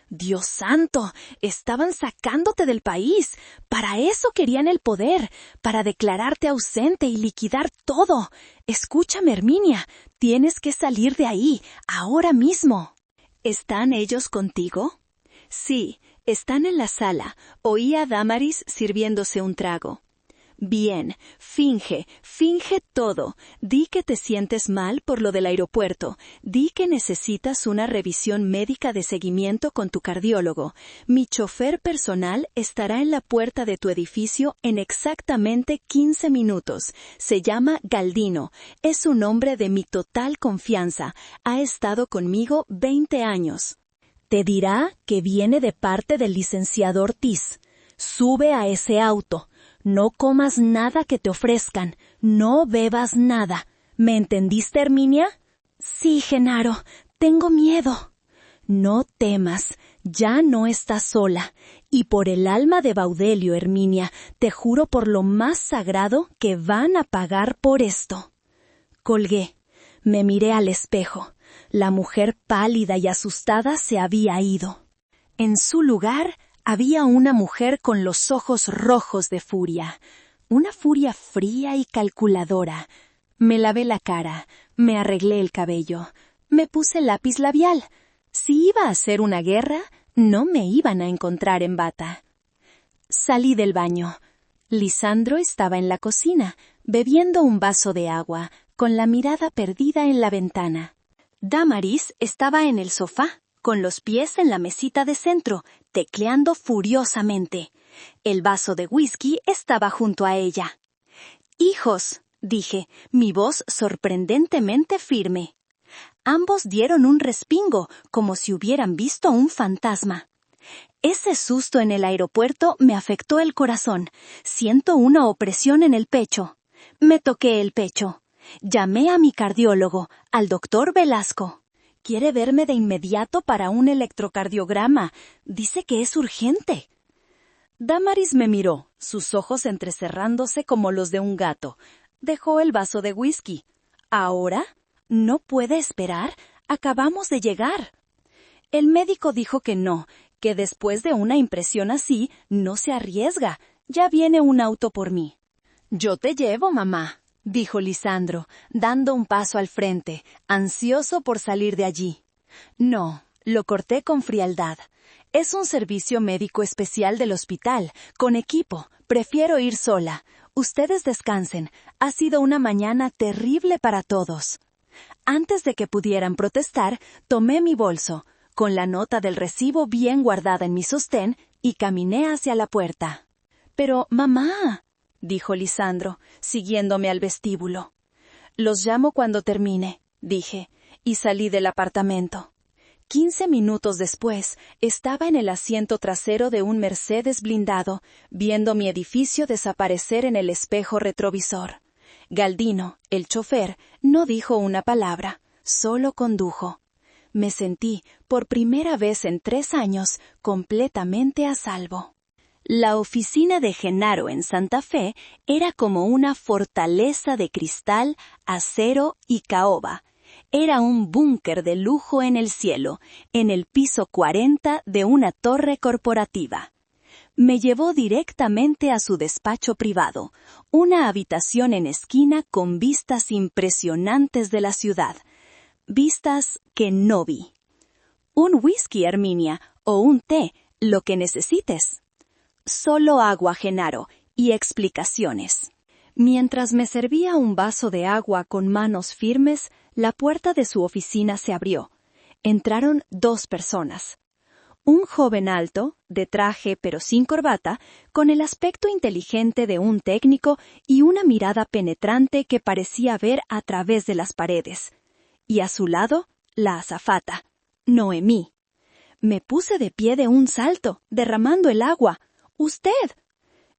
¡Dios santo! Estaban sacándote del país. Para eso querían el poder, para declararte ausente y liquidar todo. Escúchame, Herminia, tienes que salir de ahí, ahora mismo. ¿Están ellos contigo? Sí, están en la sala. Oí a Damaris sirviéndose un trago. Bien, finge todo. Di que te sientes mal por lo del aeropuerto. Di que necesitas una revisión médica de seguimiento con tu cardiólogo. Mi chofer personal estará en la puerta de tu edificio en exactamente 15 minutos. Se llama Galdino. Es un hombre de mi total confianza. Ha estado conmigo 20 años. Te dirá que viene de parte del licenciado Ortiz. Sube a ese auto. No comas nada que te ofrezcan. No bebas nada. ¿Me entendiste, Herminia? Sí, Genaro. Tengo miedo. No temas. Ya no estás sola. Y por el alma de Baudelio, Herminia, te juro por lo más sagrado que van a pagar por esto. Colgué. Me miré al espejo. La mujer pálida y asustada se había ido. En su lugar había una mujer con los ojos rojos de furia, una furia fría y calculadora. Me lavé la cara, me arreglé el cabello, me puse lápiz labial. Si iba a ser una guerra, no me iban a encontrar en bata. Salí del baño. Lisandro estaba en la cocina, bebiendo un vaso de agua, con la mirada perdida en la ventana. Damaris estaba en el sofá, con los pies en la mesita de centro, tecleando furiosamente. El vaso de whisky estaba junto a ella. «Hijos», dije, mi voz sorprendentemente firme. Ambos dieron un respingo, como si hubieran visto un fantasma. Ese susto en el aeropuerto me afectó el corazón. Siento una opresión en el pecho. Me toqué el pecho. Llamé a mi cardiólogo, al doctor Velasco. Quiere verme de inmediato para un electrocardiograma. Dice que es urgente. Damaris me miró, sus ojos entrecerrándose como los de un gato. Dejó el vaso de whisky. ¿Ahora? ¿No puede esperar? Acabamos de llegar. El médico dijo que no, que después de una impresión así no se arriesga. Ya viene un auto por mí. Yo te llevo, mamá, dijo Lisandro, dando un paso al frente, ansioso por salir de allí. No, lo corté con frialdad. Es un servicio médico especial del hospital, con equipo. Prefiero ir sola. Ustedes descansen. Ha sido una mañana terrible para todos. Antes de que pudieran protestar, tomé mi bolso, con la nota del recibo bien guardada en mi sostén, y caminé hacia la puerta. Pero, mamá, dijo Lisandro, siguiéndome al vestíbulo. Los llamo cuando termine, dije, y salí del apartamento. 15 minutos después, estaba en el asiento trasero de un Mercedes blindado, viendo mi edificio desaparecer en el espejo retrovisor. Galdino, el chofer, no dijo una palabra, solo condujo. Me sentí, por primera vez en 3 años, completamente a salvo. La oficina de Genaro en Santa Fe era como una fortaleza de cristal, acero y caoba. Era un búnker de lujo en el cielo, en el piso 40 de una torre corporativa. Me llevó directamente a su despacho privado, una habitación en esquina con vistas impresionantes de la ciudad. Vistas que no vi. Un whisky, Herminia, o un té, lo que necesites. Solo agua, Genaro, y explicaciones. Mientras me servía un vaso de agua con manos firmes, la puerta de su oficina se abrió. Entraron 2 personas. Un joven alto, de traje pero sin corbata, con el aspecto inteligente de un técnico y una mirada penetrante que parecía ver a través de las paredes. Y a su lado, la azafata, Noemí. Me puse de pie de un salto, derramando el agua. ¡Usted!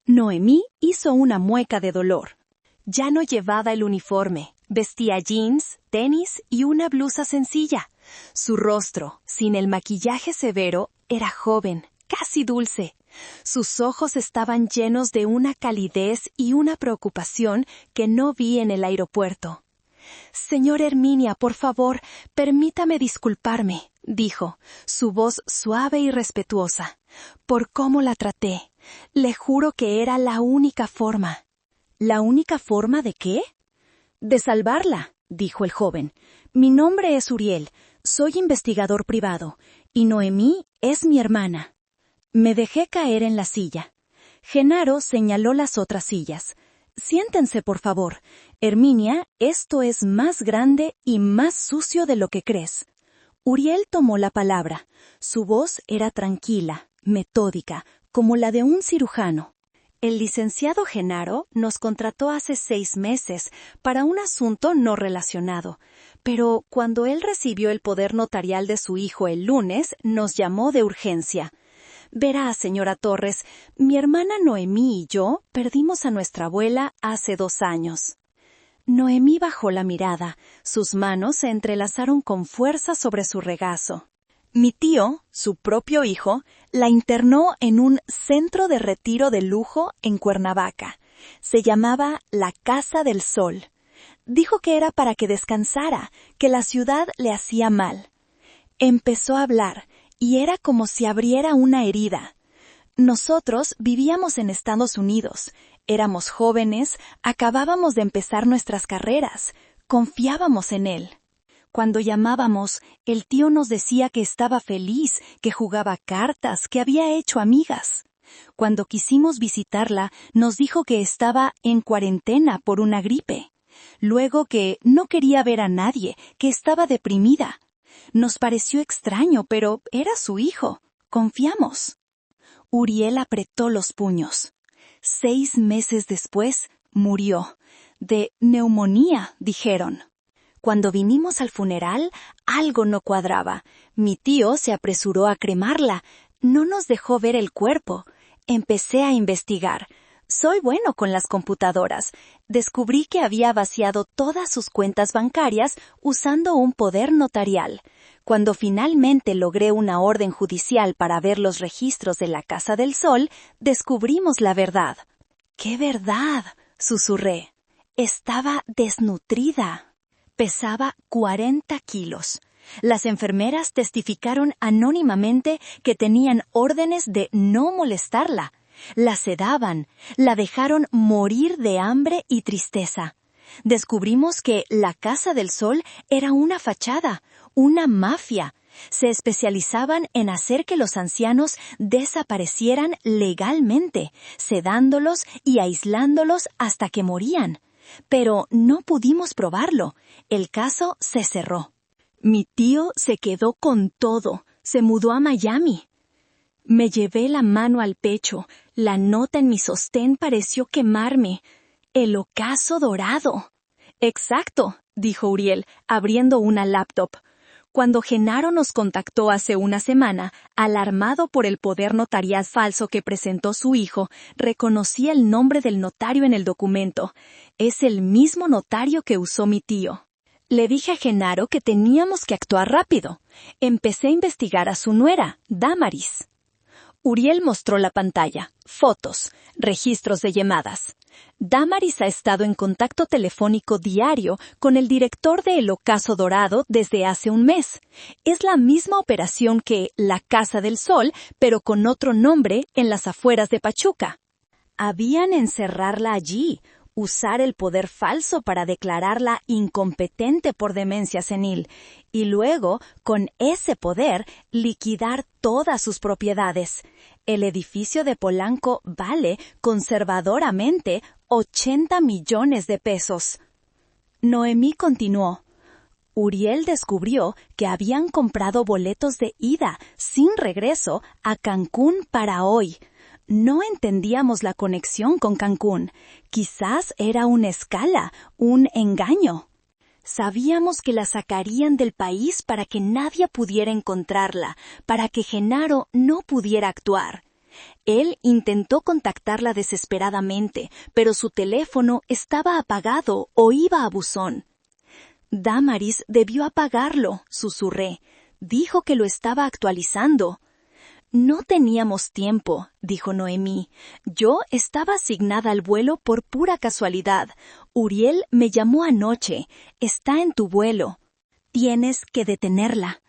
Noemí hizo una mueca de dolor. Ya no llevaba el uniforme, vestía jeans, tenis y una blusa sencilla. Su rostro, sin el maquillaje severo, era joven, casi dulce. Sus ojos estaban llenos de una calidez y una preocupación que no vi en el aeropuerto. «Señor Herminia, por favor, permítame disculparme», dijo, su voz suave y respetuosa, «por cómo la traté. Le juro que era la única forma». ¿La única forma de qué? «De salvarla», dijo el joven. «Mi nombre es Uriel, soy investigador privado, y Noemí es mi hermana». Me dejé caer en la silla. Genaro señaló las otras sillas. «Siéntense, por favor. Herminia, esto es más grande y más sucio de lo que crees». Uriel tomó la palabra. Su voz era tranquila, metódica, como la de un cirujano. «El licenciado Genaro nos contrató hace 6 meses para un asunto no relacionado, pero cuando él recibió el poder notarial de su hijo el lunes, nos llamó de urgencia. Verá, señora Torres, mi hermana Noemí y yo perdimos a nuestra abuela hace 2 años». Noemí bajó la mirada, sus manos se entrelazaron con fuerza sobre su regazo. Mi tío, su propio hijo, la internó en un centro de retiro de lujo en Cuernavaca. Se llamaba la Casa del Sol. Dijo que era para que descansara, que la ciudad le hacía mal. Empezó a hablar, y era como si abriera una herida. Nosotros vivíamos en Estados Unidos, éramos jóvenes, acabábamos de empezar nuestras carreras, confiábamos en él. Cuando llamábamos, el tío nos decía que estaba feliz, que jugaba cartas, que había hecho amigas. Cuando quisimos visitarla, nos dijo que estaba en cuarentena por una gripe. Luego que no quería ver a nadie, que estaba deprimida. Nos pareció extraño, pero era su hijo. Confiamos. Uriel apretó los puños. 6 meses después, murió. De neumonía, dijeron. Cuando vinimos al funeral, algo no cuadraba. Mi tío se apresuró a cremarla. No nos dejó ver el cuerpo. Empecé a investigar. Soy bueno con las computadoras. Descubrí que había vaciado todas sus cuentas bancarias usando un poder notarial. Cuando finalmente logré una orden judicial para ver los registros de la Casa del Sol, descubrimos la verdad. «¿Qué verdad?», susurré. Estaba desnutrida. Pesaba 40 kilos. Las enfermeras testificaron anónimamente que tenían órdenes de no molestarla. La sedaban, la dejaron morir de hambre y tristeza. Descubrimos que la Casa del Sol era una fachada, una mafia. Se especializaban en hacer que los ancianos desaparecieran legalmente, sedándolos y aislándolos hasta que morían. Pero no pudimos probarlo. El caso se cerró. Mi tío se quedó con todo. Se mudó a Miami. Me llevé la mano al pecho. La nota en mi sostén pareció quemarme. «El ocaso dorado». «Exacto», dijo Uriel, abriendo una laptop. Cuando Genaro nos contactó hace una semana, alarmado por el poder notarial falso que presentó su hijo, reconocí el nombre del notario en el documento. Es el mismo notario que usó mi tío. Le dije a Genaro que teníamos que actuar rápido. Empecé a investigar a su nuera, Damaris. Uriel mostró la pantalla, fotos, registros de llamadas. Damaris ha estado en contacto telefónico diario con el director de El Ocaso Dorado desde hace un mes. Es la misma operación que la Casa del Sol, pero con otro nombre en las afueras de Pachuca. Habían encerrarla allí. usar el poder falso para declararla incompetente por demencia senil, y luego, con ese poder, liquidar todas sus propiedades. El edificio de Polanco vale, conservadoramente, 80 millones de pesos. Noemí continuó. Uriel descubrió que habían comprado boletos de ida, sin regreso, a Cancún para hoy. No entendíamos la conexión con Cancún. Quizás era una escala, un engaño. Sabíamos que la sacarían del país para que nadie pudiera encontrarla, para que Genaro no pudiera actuar. Él intentó contactarla desesperadamente, pero su teléfono estaba apagado o iba a buzón. Damaris debió apagarlo, susurré. Dijo que lo estaba actualizando. No teníamos tiempo, dijo Noemí. Yo estaba asignada al vuelo por pura casualidad. Uriel me llamó anoche. Está en tu vuelo. Tienes que detenerla.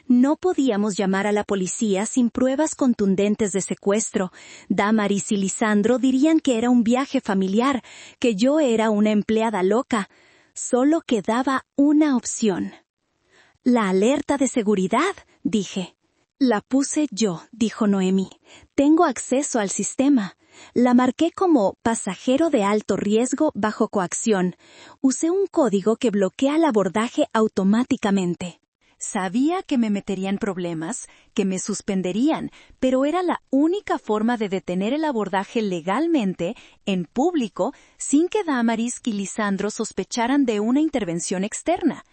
No podíamos llamar a la policía sin pruebas contundentes de secuestro. Damaris y Lisandro dirían que era un viaje familiar, que yo era una empleada loca. Solo quedaba una opción. La alerta de seguridad, dije. La puse yo, dijo Noemí. Tengo acceso al sistema. La marqué como pasajero de alto riesgo bajo coacción. Usé un código que bloquea el abordaje automáticamente. Sabía que me metería en problemas, que me suspenderían, pero era la única forma de detener el abordaje legalmente, en público, sin que Damaris y Lisandro sospecharan de una intervención externa.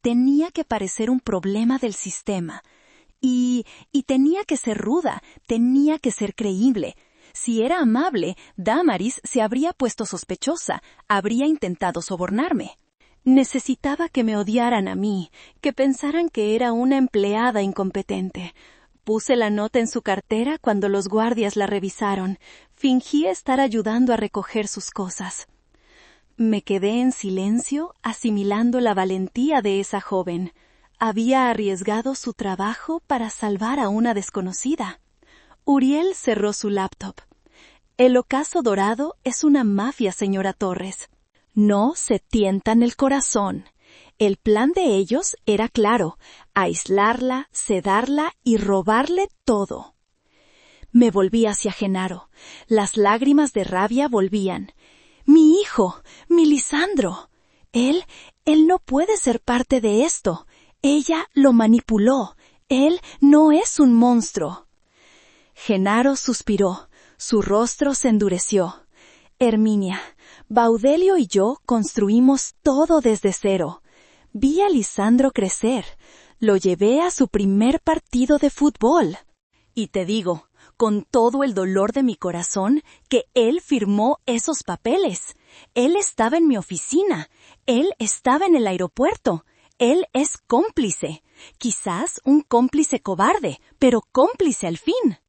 Tenía que parecer un problema del sistema. Y tenía que ser ruda, tenía que ser creíble. Si era amable, Damaris se habría puesto sospechosa, habría intentado sobornarme. Necesitaba que me odiaran a mí, que pensaran que era una empleada incompetente. Puse la nota en su cartera cuando los guardias la revisaron. Fingí estar ayudando a recoger sus cosas. Me quedé en silencio, asimilando la valentía de esa joven. Había arriesgado su trabajo para salvar a una desconocida. Uriel cerró su laptop. El ocaso dorado es una mafia, señora Torres. No se tientan el corazón. El plan de ellos era claro: aislarla, sedarla y robarle todo. Me volví hacia Genaro. Las lágrimas de rabia volvían. ¡Mi hijo! ¡Mi Lisandro! Él no puede ser parte de esto. Ella lo manipuló. Él no es un monstruo. Genaro suspiró. Su rostro se endureció. Herminia, Baudelio y yo construimos todo desde cero. Vi a Lisandro crecer. Lo llevé a su primer partido de fútbol. Y te digo, con todo el dolor de mi corazón, que él firmó esos papeles. Él estaba en mi oficina. Él estaba en el aeropuerto. Él es cómplice. Quizás un cómplice cobarde, pero cómplice al fin.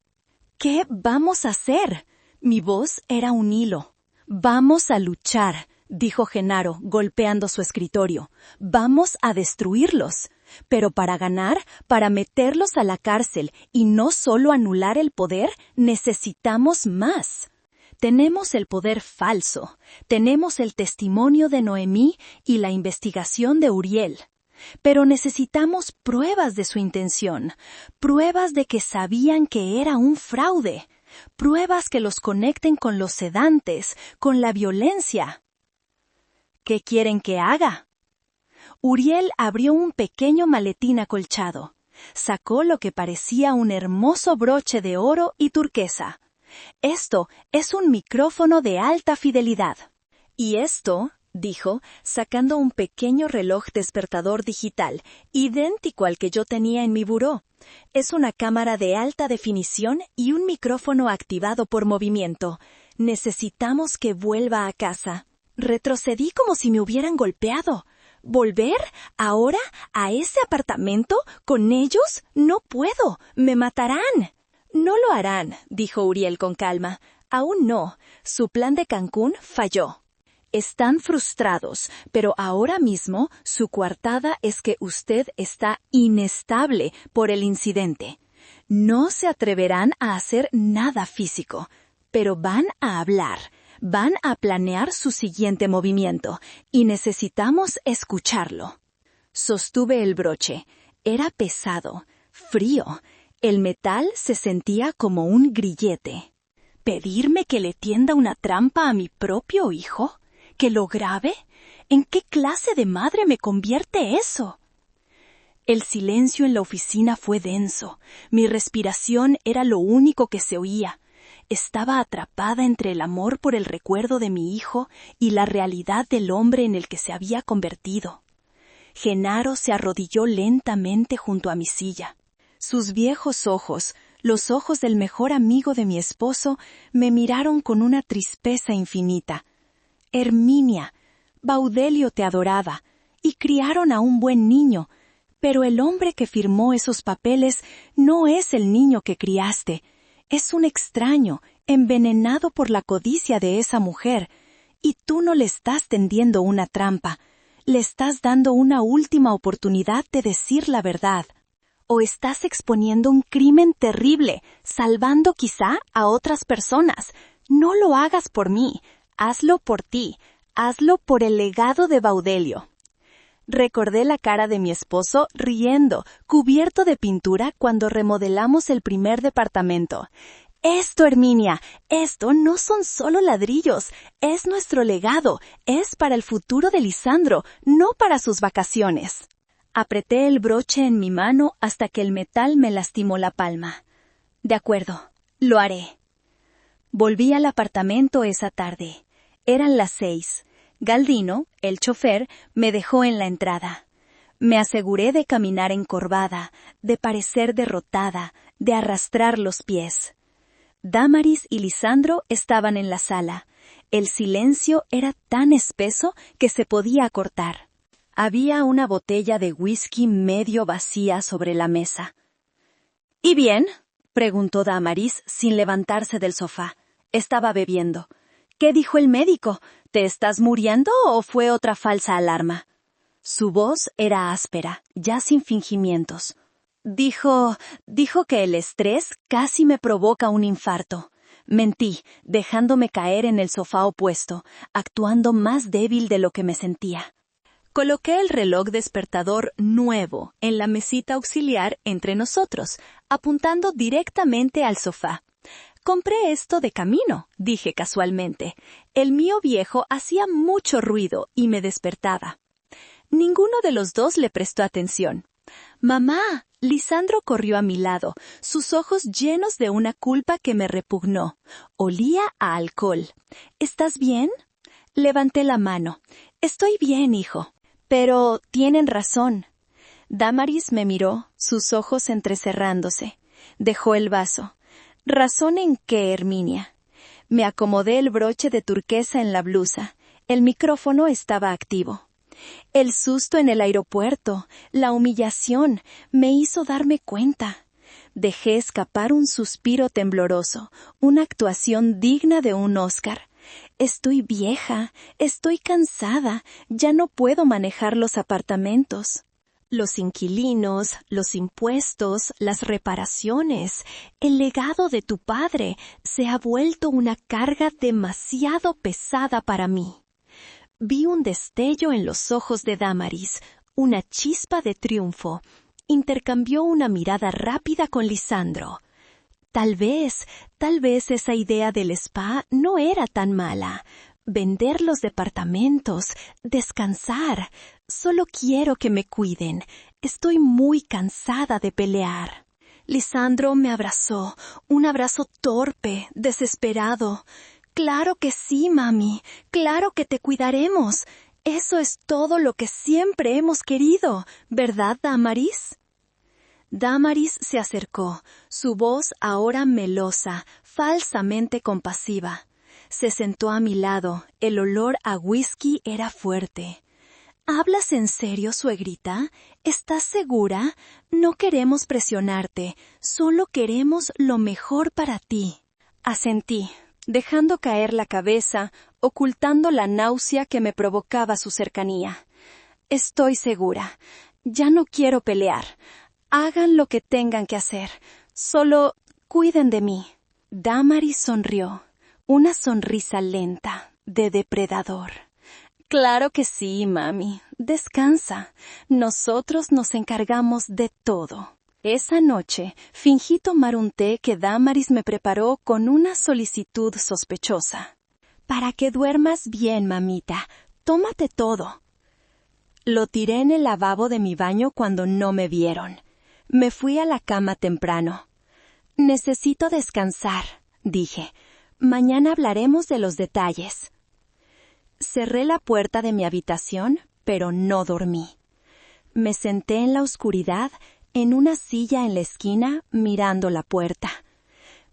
¿Qué vamos a hacer? Mi voz era un hilo. Vamos a luchar, dijo Genaro, golpeando su escritorio. Vamos a destruirlos. Pero para ganar, para meterlos a la cárcel y no solo anular el poder, necesitamos más. Tenemos el poder falso. Tenemos el testimonio de Noemí y la investigación de Uriel. Pero necesitamos pruebas de su intención, pruebas de que sabían que era un fraude, pruebas que los conecten con los sedantes, con la violencia. ¿Qué quieren que haga? Uriel abrió un pequeño maletín acolchado. Sacó lo que parecía un hermoso broche de oro y turquesa. Esto es un micrófono de alta fidelidad. Y esto, dijo, sacando un pequeño reloj despertador digital, idéntico al que yo tenía en mi buró. Es una cámara de alta definición y un micrófono activado por movimiento. Necesitamos que vuelva a casa. Retrocedí como si me hubieran golpeado. ¿Volver? ¿Ahora? ¿A ese apartamento? ¿Con ellos? No puedo. ¡Me matarán! No lo harán, dijo Uriel con calma. Aún no. Su plan de Cancún falló. Están frustrados, pero ahora mismo su coartada es que usted está inestable por el incidente. No se atreverán a hacer nada físico, pero van a hablar. Van a planear su siguiente movimiento y necesitamos escucharlo. Sostuve el broche. Era pesado, frío. El metal se sentía como un grillete. ¿Pedirme que le tienda una trampa a mi propio hijo? ¿Que lo grabe? ¿En qué clase de madre me convierte eso? El silencio en la oficina fue denso. Mi respiración era lo único que se oía. Estaba atrapada entre el amor por el recuerdo de mi hijo y la realidad del hombre en el que se había convertido. Genaro se arrodilló lentamente junto a mi silla. Sus viejos ojos, los ojos del mejor amigo de mi esposo, me miraron con una tristeza infinita. Herminia, Baudelio te adoraba, y criaron a un buen niño, pero el hombre que firmó esos papeles no es el niño que criaste. Es un extraño, envenenado por la codicia de esa mujer, y tú no le estás tendiendo una trampa. Le estás dando una última oportunidad de decir la verdad. O estás exponiendo un crimen terrible, salvando quizá a otras personas. No lo hagas por mí, hazlo por ti, hazlo por el legado de Baudelio. Recordé la cara de mi esposo riendo, cubierto de pintura cuando remodelamos el primer departamento. Esto, Herminia, esto no son solo ladrillos, es nuestro legado, es para el futuro de Lisandro, no para sus vacaciones. Apreté el broche en mi mano hasta que el metal me lastimó la palma. De acuerdo, lo haré. Volví al apartamento esa tarde. Eran las 6. Galdino, el chofer, me dejó en la entrada. Me aseguré de caminar encorvada, de parecer derrotada, de arrastrar los pies. Dámaris y Lisandro estaban en la sala. El silencio era tan espeso que se podía cortar. Había una botella de whisky medio vacía sobre la mesa. ¿Y bien?, preguntó Dámaris sin levantarse del sofá. Estaba bebiendo. ¿Qué dijo el médico? ¿Te estás muriendo o fue otra falsa alarma? Su voz era áspera, ya sin fingimientos. Dijo que el estrés casi me provoca un infarto. Mentí, dejándome caer en el sofá opuesto, actuando más débil de lo que me sentía. Coloqué el reloj despertador nuevo en la mesita auxiliar entre nosotros, apuntando directamente al sofá. Compré esto de camino, dije casualmente. El mío viejo hacía mucho ruido y me despertaba. Ninguno de los dos le prestó atención. «Mamá», Lisandro corrió a mi lado, sus ojos llenos de una culpa que me repugnó. Olía a alcohol. «¿Estás bien?» Levanté la mano. «Estoy bien, hijo». «Pero tienen razón». Dámaris me miró, sus ojos entrecerrándose. Dejó el vaso. «¿Razón en qué, Herminia?» Me acomodé el broche de turquesa en la blusa. El micrófono estaba activo. El susto en el aeropuerto, la humillación, me hizo darme cuenta. Dejé escapar un suspiro tembloroso, una actuación digna de un Oscar. Estoy vieja, estoy cansada, ya no puedo manejar los apartamentos. Los inquilinos, los impuestos, las reparaciones, el legado de tu padre se ha vuelto una carga demasiado pesada para mí. Vi un destello en los ojos de Dámaris, una chispa de triunfo. Intercambió una mirada rápida con Lisandro. Tal vez esa idea del spa no era tan mala. Vender los departamentos, descansar. Solo quiero que me cuiden. Estoy muy cansada de pelear. Lisandro me abrazó, un abrazo torpe, desesperado. Claro que sí, mami. Claro que te cuidaremos. Eso es todo lo que siempre hemos querido, ¿verdad, Dámaris? Dámaris se acercó, su voz ahora melosa, falsamente compasiva. Se sentó a mi lado, el olor a whisky era fuerte. ¿Hablas en serio, suegrita? ¿Estás segura? No queremos presionarte, solo queremos lo mejor para ti. Asentí, dejando caer la cabeza, ocultando la náusea que me provocaba su cercanía. Estoy segura. Ya no quiero pelear. Hagan lo que tengan que hacer. Solo cuiden de mí. Dámaris sonrió. Una sonrisa lenta, de depredador. Claro que sí, mami. Descansa. Nosotros nos encargamos de todo. Esa noche, fingí tomar un té que Damaris me preparó con una solicitud sospechosa. Para que duermas bien, mamita, tómate todo. Lo tiré en el lavabo de mi baño cuando no me vieron. Me fui a la cama temprano. Necesito descansar, dije. Mañana hablaremos de los detalles. Cerré la puerta de mi habitación, pero no dormí. Me senté en la oscuridad, en una silla en la esquina, mirando la puerta.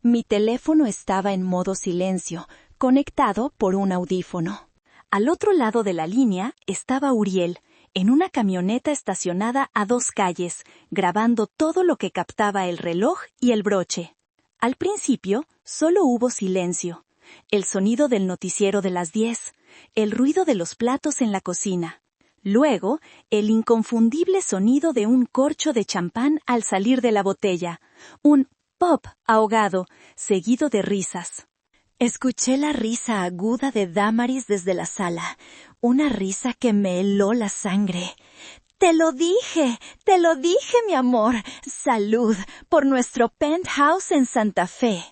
Mi teléfono estaba en modo silencio, conectado por un audífono. Al otro lado de la línea estaba Uriel, en una camioneta estacionada a 2 calles, grabando todo lo que captaba el reloj y el broche. Al principio, solo hubo silencio. El sonido del noticiero de las 10, el ruido de los platos en la cocina. Luego, el inconfundible sonido de un corcho de champán al salir de la botella. Un pop ahogado, seguido de risas. Escuché la risa aguda de Damaris desde la sala, una risa que me heló la sangre. ¡Te lo dije, mi amor! ¡Salud por nuestro penthouse en Santa Fe!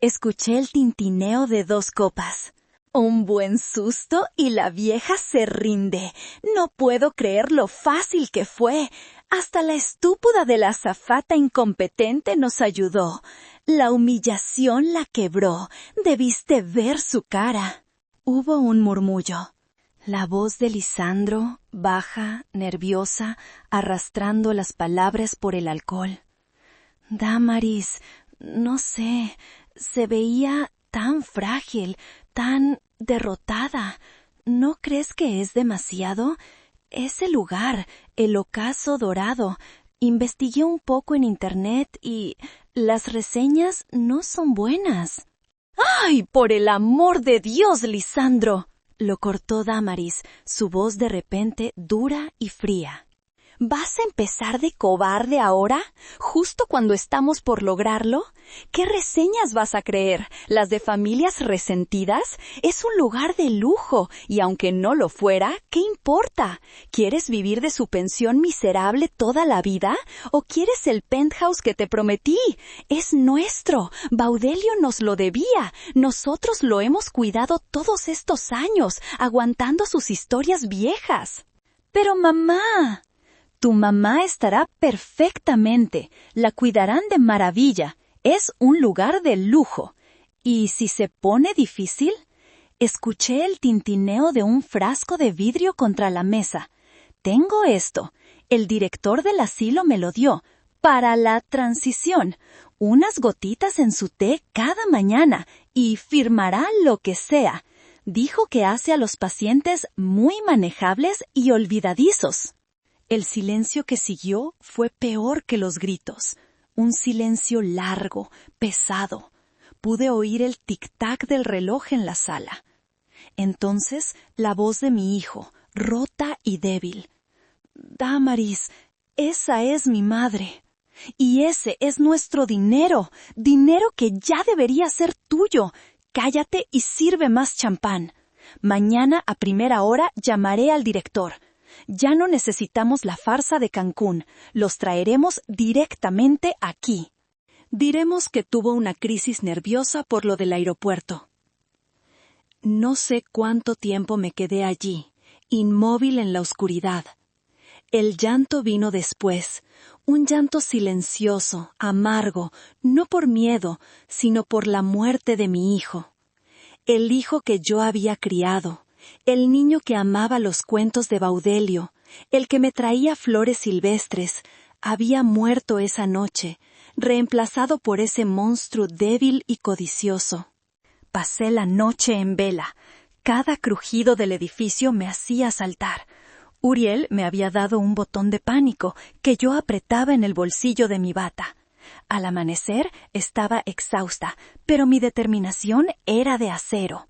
Escuché el tintineo de 2 copas. Un buen susto y la vieja se rinde. No puedo creer lo fácil que fue. Hasta la estúpida de la azafata incompetente nos ayudó. La humillación la quebró. Debiste ver su cara. Hubo un murmullo. La voz de Lisandro, baja, nerviosa, arrastrando las palabras por el alcohol. Damaris, no sé, se veía tan frágil, tan derrotada. ¿No crees que es demasiado? Ese lugar, el ocaso dorado. Investigué un poco en internet y las reseñas no son buenas. ¡Ay, por el amor de Dios, Lisandro! Lo cortó Damaris, su voz de repente dura y fría. ¿Vas a empezar de cobarde ahora, justo cuando estamos por lograrlo? ¿Qué reseñas vas a creer? ¿Las de familias resentidas? Es un lugar de lujo, y aunque no lo fuera, ¿qué importa? ¿Quieres vivir de su pensión miserable toda la vida? ¿O quieres el penthouse que te prometí? Es nuestro. Baudelio nos lo debía. Nosotros lo hemos cuidado todos estos años, aguantando sus historias viejas. Pero mamá... Tu mamá estará perfectamente, la cuidarán de maravilla, es un lugar de lujo. ¿Y si se pone difícil? Escuché el tintineo de un frasco de vidrio contra la mesa. Tengo esto, el director del asilo me lo dio, para la transición, unas gotitas en su té cada mañana y firmará lo que sea. Dijo que hace a los pacientes muy manejables y olvidadizos. El silencio que siguió fue peor que los gritos. Un silencio largo, pesado. Pude oír el tic-tac del reloj en la sala. Entonces, la voz de mi hijo, rota y débil. Damaris, esa es mi madre. Y ese es nuestro dinero, dinero que ya debería ser tuyo. Cállate y sirve más champán. Mañana a primera hora llamaré al director. Ya no necesitamos la farsa de Cancún, los traeremos directamente aquí. Diremos que tuvo una crisis nerviosa por lo del aeropuerto. No sé cuánto tiempo me quedé allí, inmóvil en la oscuridad. El llanto vino después, un llanto silencioso, amargo, no por miedo, sino por la muerte de mi hijo. El hijo que yo había criado. El niño que amaba los cuentos de Baudelio, el que me traía flores silvestres, había muerto esa noche, reemplazado por ese monstruo débil y codicioso. Pasé la noche en vela. Cada crujido del edificio me hacía saltar. Uriel me había dado un botón de pánico que yo apretaba en el bolsillo de mi bata. Al amanecer estaba exhausta, pero mi determinación era de acero.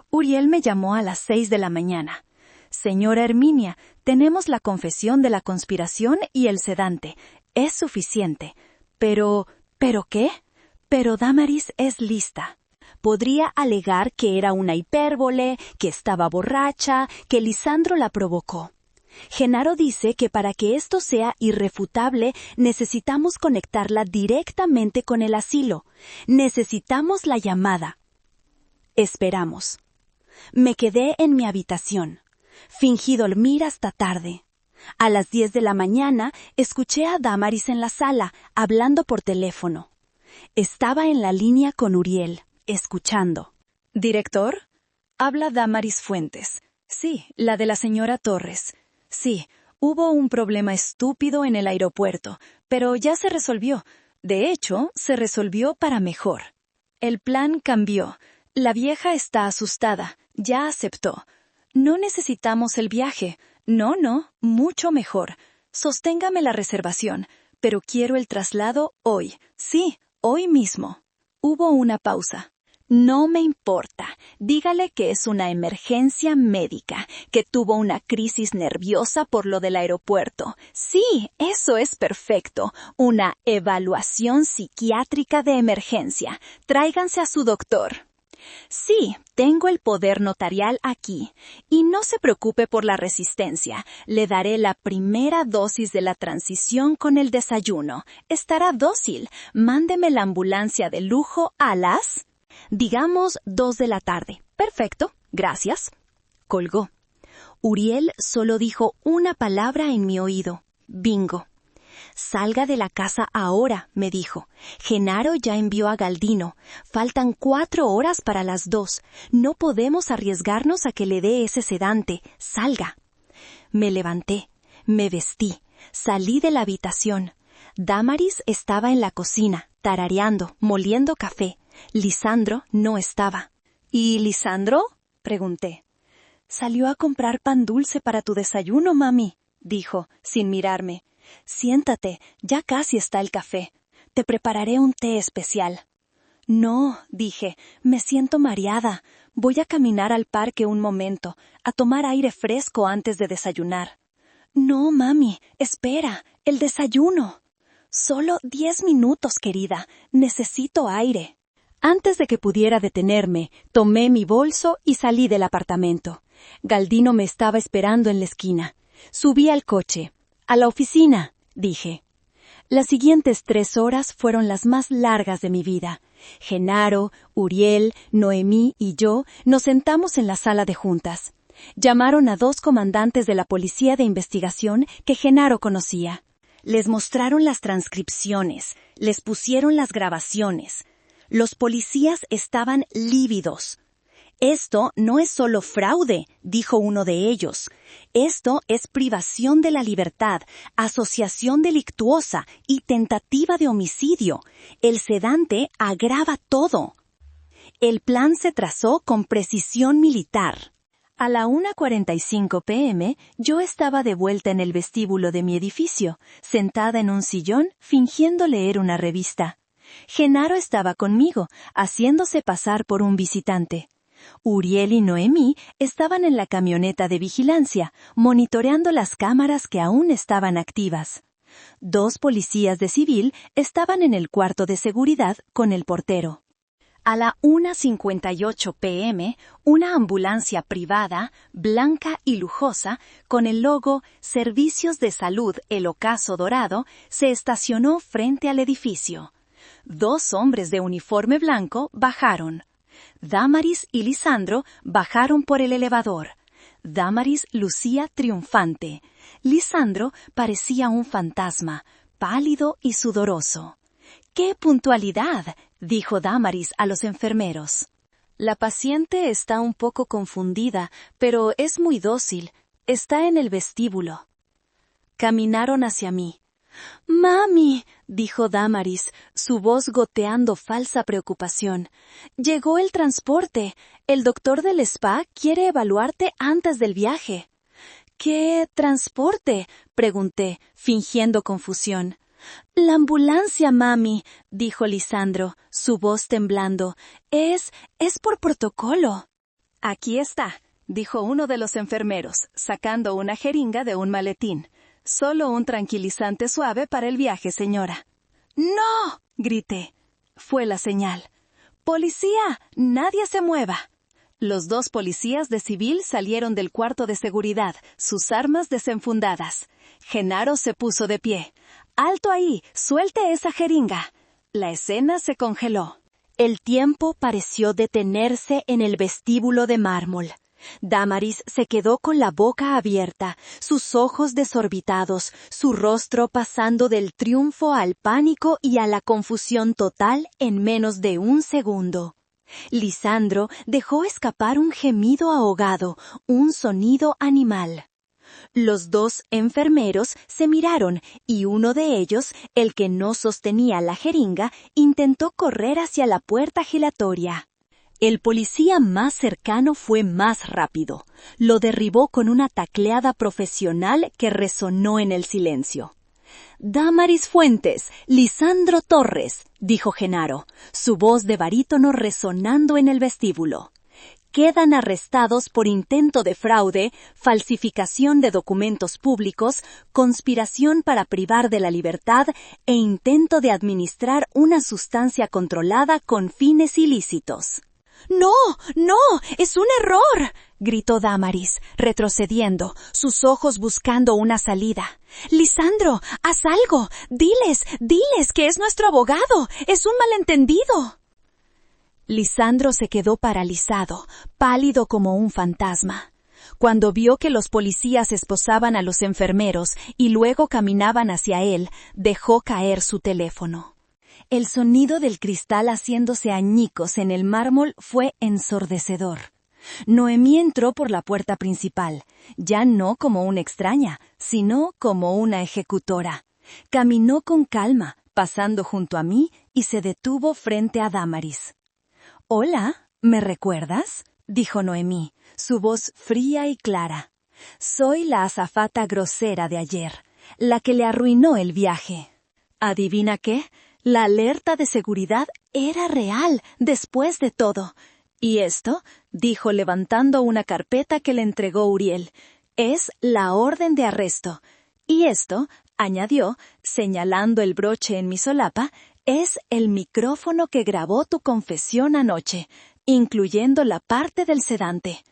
Uriel me llamó a las 6 de la mañana. Señora Herminia, tenemos la confesión de la conspiración y el sedante. Es suficiente. ¿Pero qué? Pero Damaris es lista. Podría alegar que era una hipérbole, que estaba borracha, que Lisandro la provocó. Genaro dice que para que esto sea irrefutable necesitamos conectarla directamente con el asilo. Necesitamos la llamada. Esperamos. Me quedé en mi habitación. Fingí dormir hasta tarde. A las 10 de la mañana escuché a Dámaris en la sala, hablando por teléfono. Estaba en la línea con Uriel, escuchando. «¿Director?» Habla Dámaris Fuentes. «Sí, la de la señora Torres. Sí, hubo un problema estúpido en el aeropuerto, pero ya se resolvió. De hecho, se resolvió para mejor. El plan cambió. La vieja está asustada. Ya aceptó. No necesitamos el viaje. No, mucho mejor. Sosténgame la reservación, pero quiero el traslado hoy. Sí, hoy mismo». Hubo una pausa. «No me importa. Dígale que es una emergencia médica, que tuvo una crisis nerviosa por lo del aeropuerto. Sí, eso es perfecto. Una evaluación psiquiátrica de emergencia. Tráiganse a su doctor». «Sí, tengo el poder notarial aquí. Y no se preocupe por la resistencia. Le daré la primera dosis de la transición con el desayuno. Estará dócil. Mándeme la ambulancia de lujo a las... digamos 2 de la tarde. Perfecto, gracias». Colgó. Uriel solo dijo una palabra en mi oído. «Bingo». «Salga de la casa ahora», me dijo. «Genaro ya envió a Galdino. Faltan 4 horas para las 2. No podemos arriesgarnos a que le dé ese sedante. Salga». Me levanté, me vestí, salí de la habitación. Dámaris estaba en la cocina, tarareando, moliendo café. Lisandro no estaba. «¿Y Lisandro?», pregunté. «Salió a comprar pan dulce para tu desayuno, mami», dijo, sin mirarme. «Siéntate, ya casi está el café. Te prepararé un té especial». «No», dije, «me siento mareada. Voy a caminar al parque un momento, a tomar aire fresco antes de desayunar». «No, mami, espera, el desayuno». «Solo 10 minutos, querida. Necesito aire». Antes de que pudiera detenerme, tomé mi bolso y salí del apartamento. Galdino me estaba esperando en la esquina. Subí al coche. «A la oficina», dije. Las siguientes 3 horas fueron las más largas de mi vida. Genaro, Uriel, Noemí y yo nos sentamos en la sala de juntas. Llamaron a 2 comandantes de la policía de investigación que Genaro conocía. Les mostraron las transcripciones, les pusieron las grabaciones. Los policías estaban lívidos. «Esto no es solo fraude», dijo uno de ellos. «Esto es privación de la libertad, asociación delictuosa y tentativa de homicidio. El sedante agrava todo». El plan se trazó con precisión militar. A la 1:45 p.m. yo estaba de vuelta en el vestíbulo de mi edificio, sentada en un sillón, fingiendo leer una revista. Genaro estaba conmigo, haciéndose pasar por un visitante. Uriel y Noemí estaban en la camioneta de vigilancia, monitoreando las cámaras que aún estaban activas. 2 policías de civil estaban en el cuarto de seguridad con el portero. A la 1:58 p.m., una ambulancia privada, blanca y lujosa, con el logo Servicios de Salud El Ocaso Dorado, se estacionó frente al edificio. 2 hombres de uniforme blanco bajaron. Dámaris y Lisandro bajaron por el elevador. Dámaris lucía triunfante. Lisandro parecía un fantasma, pálido y sudoroso. «¡Qué puntualidad!», dijo Dámaris a los enfermeros. «La paciente está un poco confundida, pero es muy dócil. Está en el vestíbulo». Caminaron hacia mí. «Mami», dijo Dámaris, su voz goteando falsa preocupación. «Llegó el transporte. El doctor del spa quiere evaluarte antes del viaje». «¿Qué transporte?», pregunté, fingiendo confusión. «La ambulancia, mami», dijo Lisandro, su voz temblando. Es por protocolo». «Aquí está», dijo uno de los enfermeros, sacando una jeringa de un maletín. «Solo un tranquilizante suave para el viaje, señora». «¡No!», grité. Fue la señal. ¡Policía! ¡Nadie se mueva! Los 2 policías de civil salieron del cuarto de seguridad, sus armas desenfundadas. Genaro se puso de pie. ¡Alto ahí! ¡Suelte esa jeringa! La escena se congeló. El tiempo pareció detenerse en el vestíbulo de mármol. Damaris se quedó con la boca abierta, sus ojos desorbitados, su rostro pasando del triunfo al pánico y a la confusión total en menos de un segundo. Lisandro dejó escapar un gemido ahogado, un sonido animal. Los 2 enfermeros se miraron y uno de ellos, el que no sostenía la jeringa, intentó correr hacia la puerta giratoria. El policía más cercano fue más rápido. Lo derribó con una tacleada profesional que resonó en el silencio. «Damaris Fuentes, Lisandro Torres», dijo Genaro, su voz de barítono resonando en el vestíbulo. «Quedan arrestados por intento de fraude, falsificación de documentos públicos, conspiración para privar de la libertad e intento de administrar una sustancia controlada con fines ilícitos». «¡No! ¡No! ¡Es un error!», gritó Damaris, retrocediendo, sus ojos buscando una salida. «Lisandro, haz algo. Diles que es nuestro abogado. Es un malentendido». Lisandro se quedó paralizado, pálido como un fantasma. Cuando vio que los policías esposaban a los enfermeros y luego caminaban hacia él, dejó caer su teléfono. El sonido del cristal haciéndose añicos en el mármol fue ensordecedor. Noemí entró por la puerta principal, ya no como una extraña, sino como una ejecutora. Caminó con calma, pasando junto a mí, y se detuvo frente a Damaris. «Hola, ¿me recuerdas?», dijo Noemí, su voz fría y clara. «Soy la azafata grosera de ayer, la que le arruinó el viaje». ¿Adivina qué? La alerta de seguridad era real, después de todo. «¿Y esto?», dijo levantando una carpeta que le entregó Uriel. «Es la orden de arresto. Y esto», añadió, señalando el broche en mi solapa, «es el micrófono que grabó tu confesión anoche, incluyendo la parte del sedante».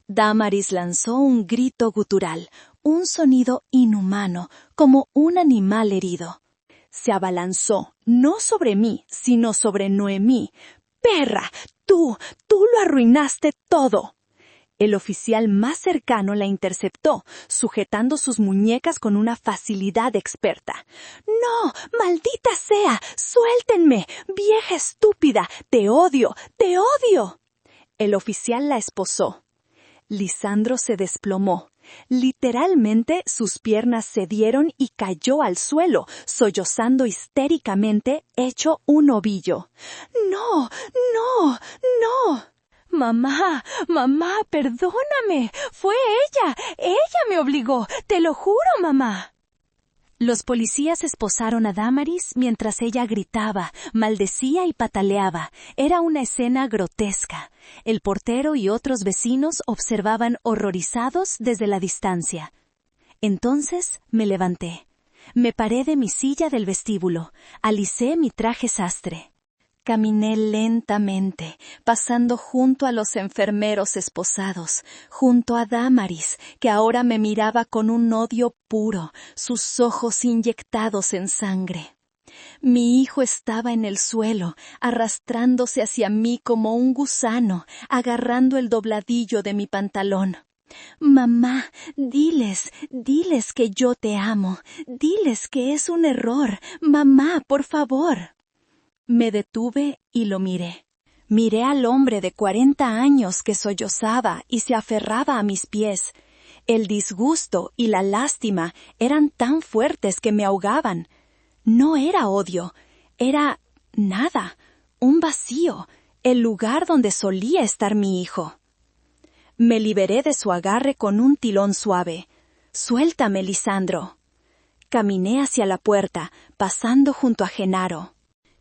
Damaris lanzó un grito gutural, un sonido inhumano, como un animal herido. Se abalanzó, no sobre mí, sino sobre Noemí. «¡Perra! ¡Tú lo arruinaste todo!». El oficial más cercano la interceptó, sujetando sus muñecas con una facilidad experta. «¡No! ¡Maldita sea! ¡Suéltenme! ¡Vieja estúpida! ¡Te odio! ¡Te odio!». El oficial la esposó. Lisandro se desplomó. Literalmente sus piernas cedieron y cayó al suelo, sollozando histéricamente, hecho un ovillo. «¡No! ¡No! ¡No!». «Mamá, perdóname. Fue ella. Ella me obligó. Te lo juro, mamá». Los policías esposaron a Damaris mientras ella gritaba, maldecía y pataleaba. Era una escena grotesca. El portero y otros vecinos observaban horrorizados desde la distancia. Entonces me levanté. Me paré de mi silla del vestíbulo. Alicé mi traje sastre. Caminé lentamente, pasando junto a los enfermeros esposados, junto a Damaris, que ahora me miraba con un odio puro, sus ojos inyectados en sangre. Mi hijo estaba en el suelo, arrastrándose hacia mí como un gusano, agarrando el dobladillo de mi pantalón. «Mamá, diles que yo te amo, diles que es un error, mamá, por favor». Me detuve y lo miré. Miré al hombre de 40 años que sollozaba y se aferraba a mis pies. El disgusto y la lástima eran tan fuertes que me ahogaban. No era odio, era nada, un vacío, el lugar donde solía estar mi hijo. Me liberé de su agarre con un tilón suave. «Suéltame, Lisandro». Caminé hacia la puerta, pasando junto a Genaro.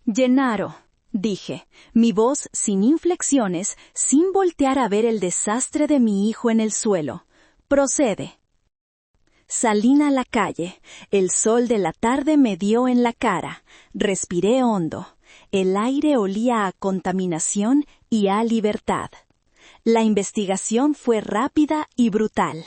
«Gennaro», dije, mi voz sin inflexiones, sin voltear a ver el desastre de mi hijo en el suelo. «Procede». Salí a la calle. El sol de la tarde me dio en la cara. Respiré hondo. El aire olía a contaminación y a libertad. La investigación fue rápida y brutal.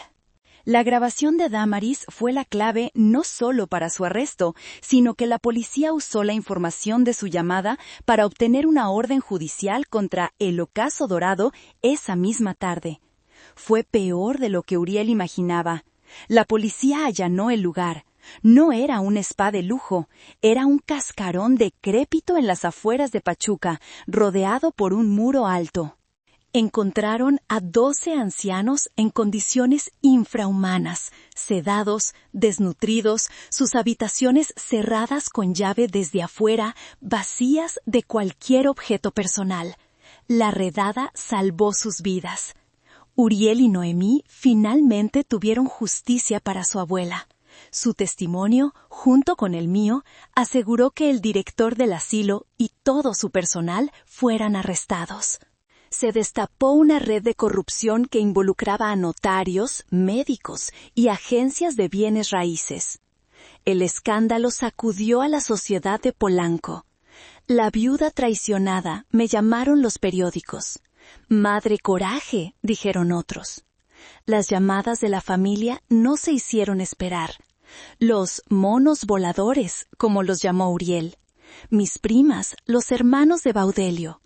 La grabación de Damaris fue la clave no solo para su arresto, sino que la policía usó la información de su llamada para obtener una orden judicial contra el Ocaso Dorado esa misma tarde. Fue peor de lo que Uriel imaginaba. La policía allanó el lugar. No era un spa de lujo, era un cascarón decrépito en las afueras de Pachuca, rodeado por un muro alto. Encontraron a 12 ancianos en condiciones infrahumanas, sedados, desnutridos, sus habitaciones cerradas con llave desde afuera, vacías de cualquier objeto personal. La redada salvó sus vidas. Uriel y Noemí finalmente tuvieron justicia para su abuela. Su testimonio, junto con el mío, aseguró que el director del asilo y todo su personal fueran arrestados. Se destapó una red de corrupción que involucraba a notarios, médicos y agencias de bienes raíces. El escándalo sacudió a la sociedad de Polanco. La viuda traicionada, me llamaron los periódicos. Madre coraje, dijeron otros. Las llamadas de la familia no se hicieron esperar. Los monos voladores, como los llamó Uriel. Mis primas, los hermanos de Baudelio.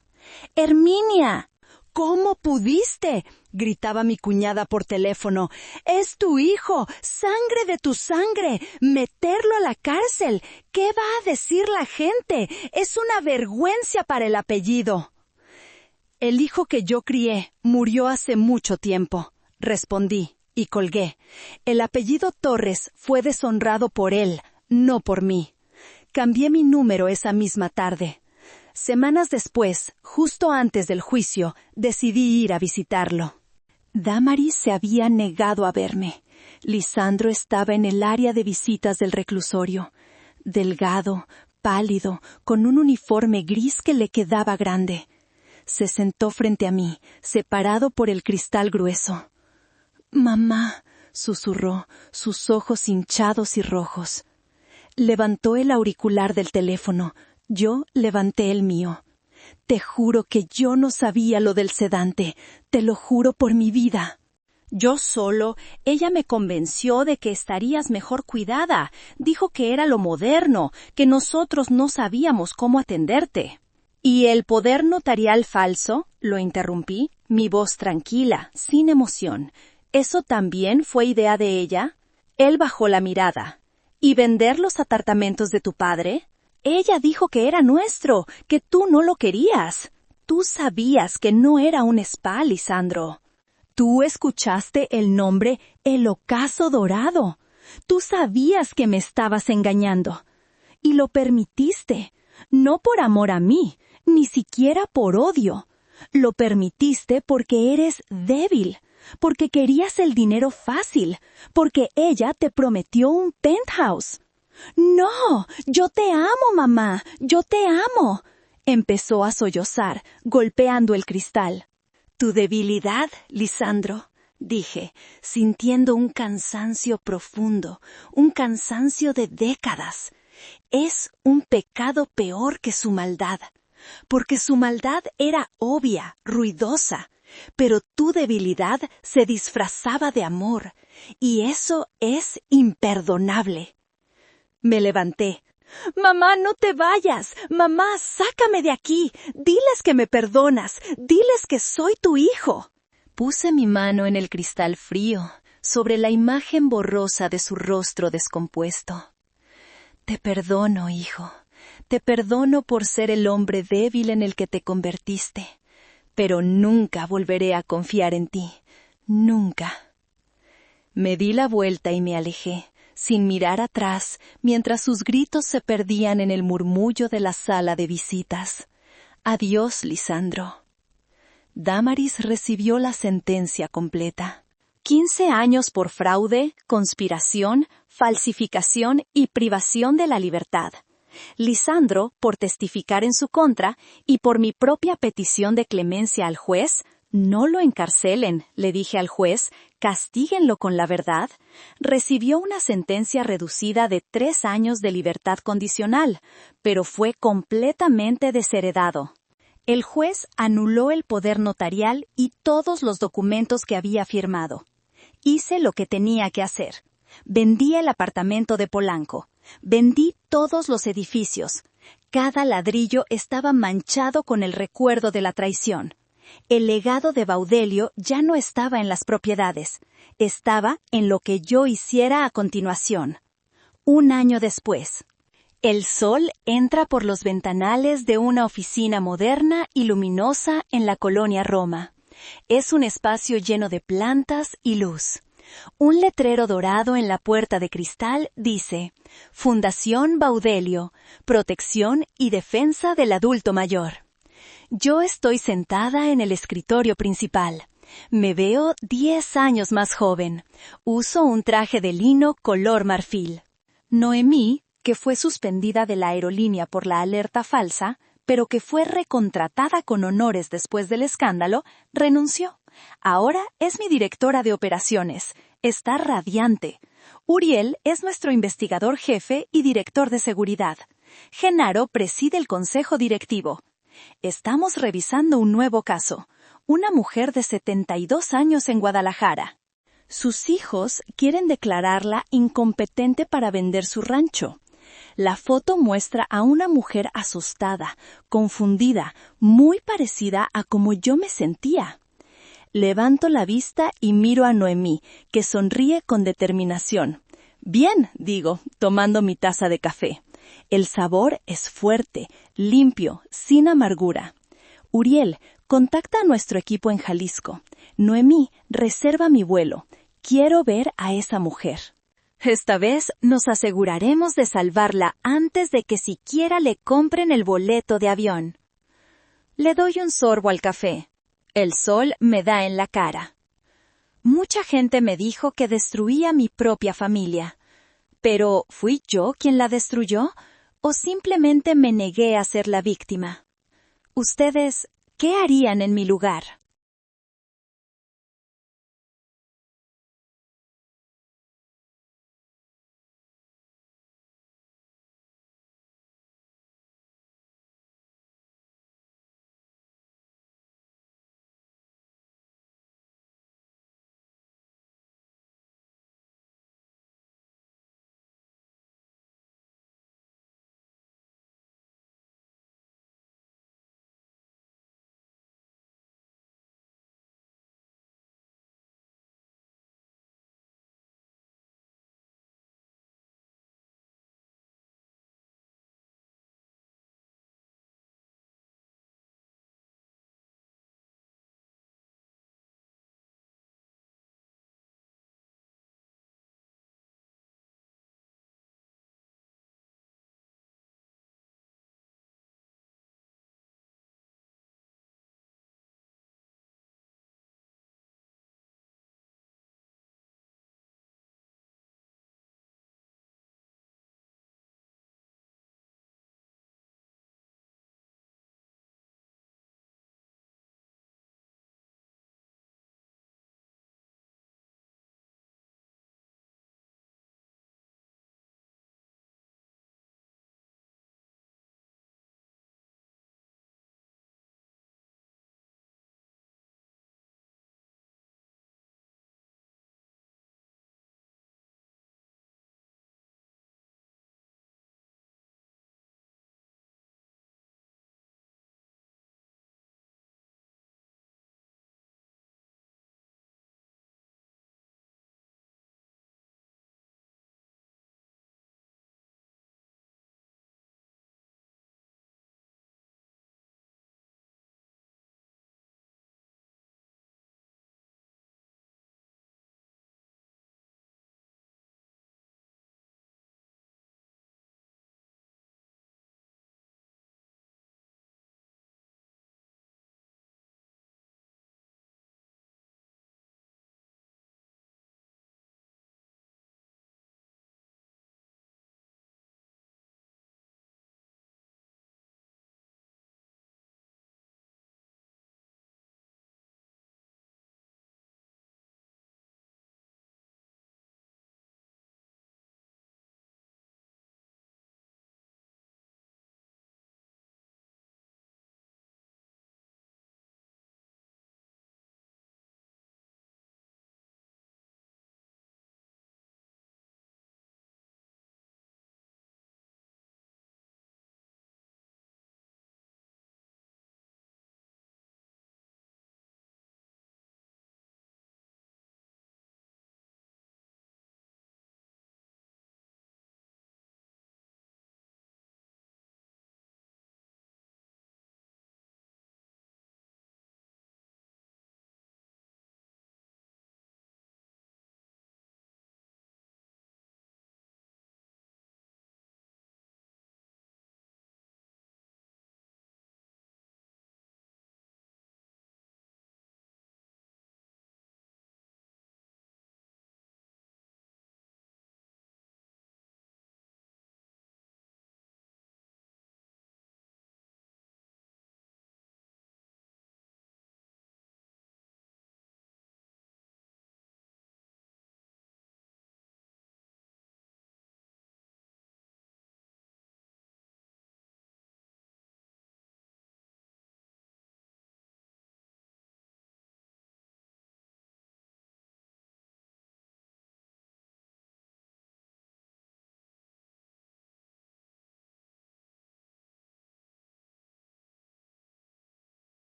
¡Herminia! ¿Cómo pudiste?, gritaba mi cuñada por teléfono. ¡Es tu hijo! ¡Sangre de tu sangre! ¡Meterlo a la cárcel! ¿Qué va a decir la gente? ¡Es una vergüenza para el apellido! El hijo que yo crié murió hace mucho tiempo, respondí y colgué. El apellido Torres fue deshonrado por él, no por mí. Cambié mi número esa misma tarde. Semanas después, justo antes del juicio, decidí ir a visitarlo. Damaris se había negado a verme. Lisandro estaba en el área de visitas del reclusorio. Delgado, pálido, con un uniforme gris que le quedaba grande. Se sentó frente a mí, separado por el cristal grueso. «Mamá», susurró, sus ojos hinchados y rojos. Levantó el auricular del teléfono. Yo levanté el mío. «Te juro que yo no sabía lo del sedante. Te lo juro por mi vida». «Yo solo. Ella me convenció de que estarías mejor cuidada. Dijo que era lo moderno, que nosotros no sabíamos cómo atenderte». «¿Y el poder notarial falso?», lo interrumpí, mi voz tranquila, sin emoción. «¿Eso también fue idea de ella?». Él bajó la mirada. «¿Y vender los apartamentos de tu padre?». «Ella dijo que era nuestro, que tú no lo querías. Tú sabías que no era un spa, Lisandro. Tú escuchaste el nombre El Ocaso Dorado. Tú sabías que me estabas engañando. Y lo permitiste, no por amor a mí, ni siquiera por odio. Lo permitiste porque eres débil, porque querías el dinero fácil, porque ella te prometió un penthouse». «No, yo te amo, mamá, yo te amo», empezó a sollozar, golpeando el cristal. «Tu debilidad, Lisandro», dije, sintiendo un cansancio profundo, un cansancio de décadas. «Es un pecado peor que su maldad, porque su maldad era obvia, ruidosa, pero tu debilidad se disfrazaba de amor, y eso es imperdonable». Me levanté. «Mamá, no te vayas. Mamá, sácame de aquí. Diles que me perdonas. Diles que soy tu hijo». Puse mi mano en el cristal frío, sobre la imagen borrosa de su rostro descompuesto. «Te perdono, hijo. Te perdono por ser el hombre débil en el que te convertiste. Pero nunca volveré a confiar en ti. Nunca». Me di la vuelta y me alejé, sin mirar atrás, mientras sus gritos se perdían en el murmullo de la sala de visitas. «Adiós, Lisandro». Damaris recibió la sentencia completa. 15 años por fraude, conspiración, falsificación y privación de la libertad. Lisandro por testificar en su contra y por mi propia petición de clemencia al juez, No lo encarcelen, le dije al juez, castíguenlo con la verdad. Recibió una sentencia reducida de 3 años de libertad condicional, pero fue completamente desheredado. El juez anuló el poder notarial y todos los documentos que había firmado. Hice lo que tenía que hacer. Vendí el apartamento de Polanco. Vendí todos los edificios. Cada ladrillo estaba manchado con el recuerdo de la traición. El legado de Baudelio ya no estaba en las propiedades. Estaba en lo que yo hiciera a continuación. 1 año después. El sol entra por los ventanales de una oficina moderna y luminosa en la colonia Roma. Es un espacio lleno de plantas y luz. Un letrero dorado en la puerta de cristal dice: Fundación Baudelio, protección y defensa del adulto mayor. Yo estoy sentada en el escritorio principal. Me veo 10 años más joven. Uso un traje de lino color marfil. Noemí, que fue suspendida de la aerolínea por la alerta falsa, pero que fue recontratada con honores después del escándalo, renunció. Ahora es mi directora de operaciones. Está radiante. Uriel es nuestro investigador jefe y director de seguridad. Genaro preside el consejo directivo. Estamos revisando un nuevo caso. Una mujer de 72 años en Guadalajara. Sus hijos quieren declararla incompetente para vender su rancho. La foto muestra a una mujer asustada, confundida, muy parecida a como yo me sentía. Levanto la vista y miro a Noemí, que sonríe con determinación. Bien, digo, tomando mi taza de café. El sabor es fuerte, limpio, sin amargura. Uriel, contacta a nuestro equipo en Jalisco. Noemí, reserva mi vuelo. Quiero ver a esa mujer. Esta vez nos aseguraremos de salvarla antes de que siquiera le compren el boleto de avión. Le doy un sorbo al café. El sol me da en la cara. Mucha gente me dijo que destruía mi propia familia. ¿Pero fui yo quien la destruyó o simplemente me negué a ser la víctima? ¿Ustedes qué harían en mi lugar?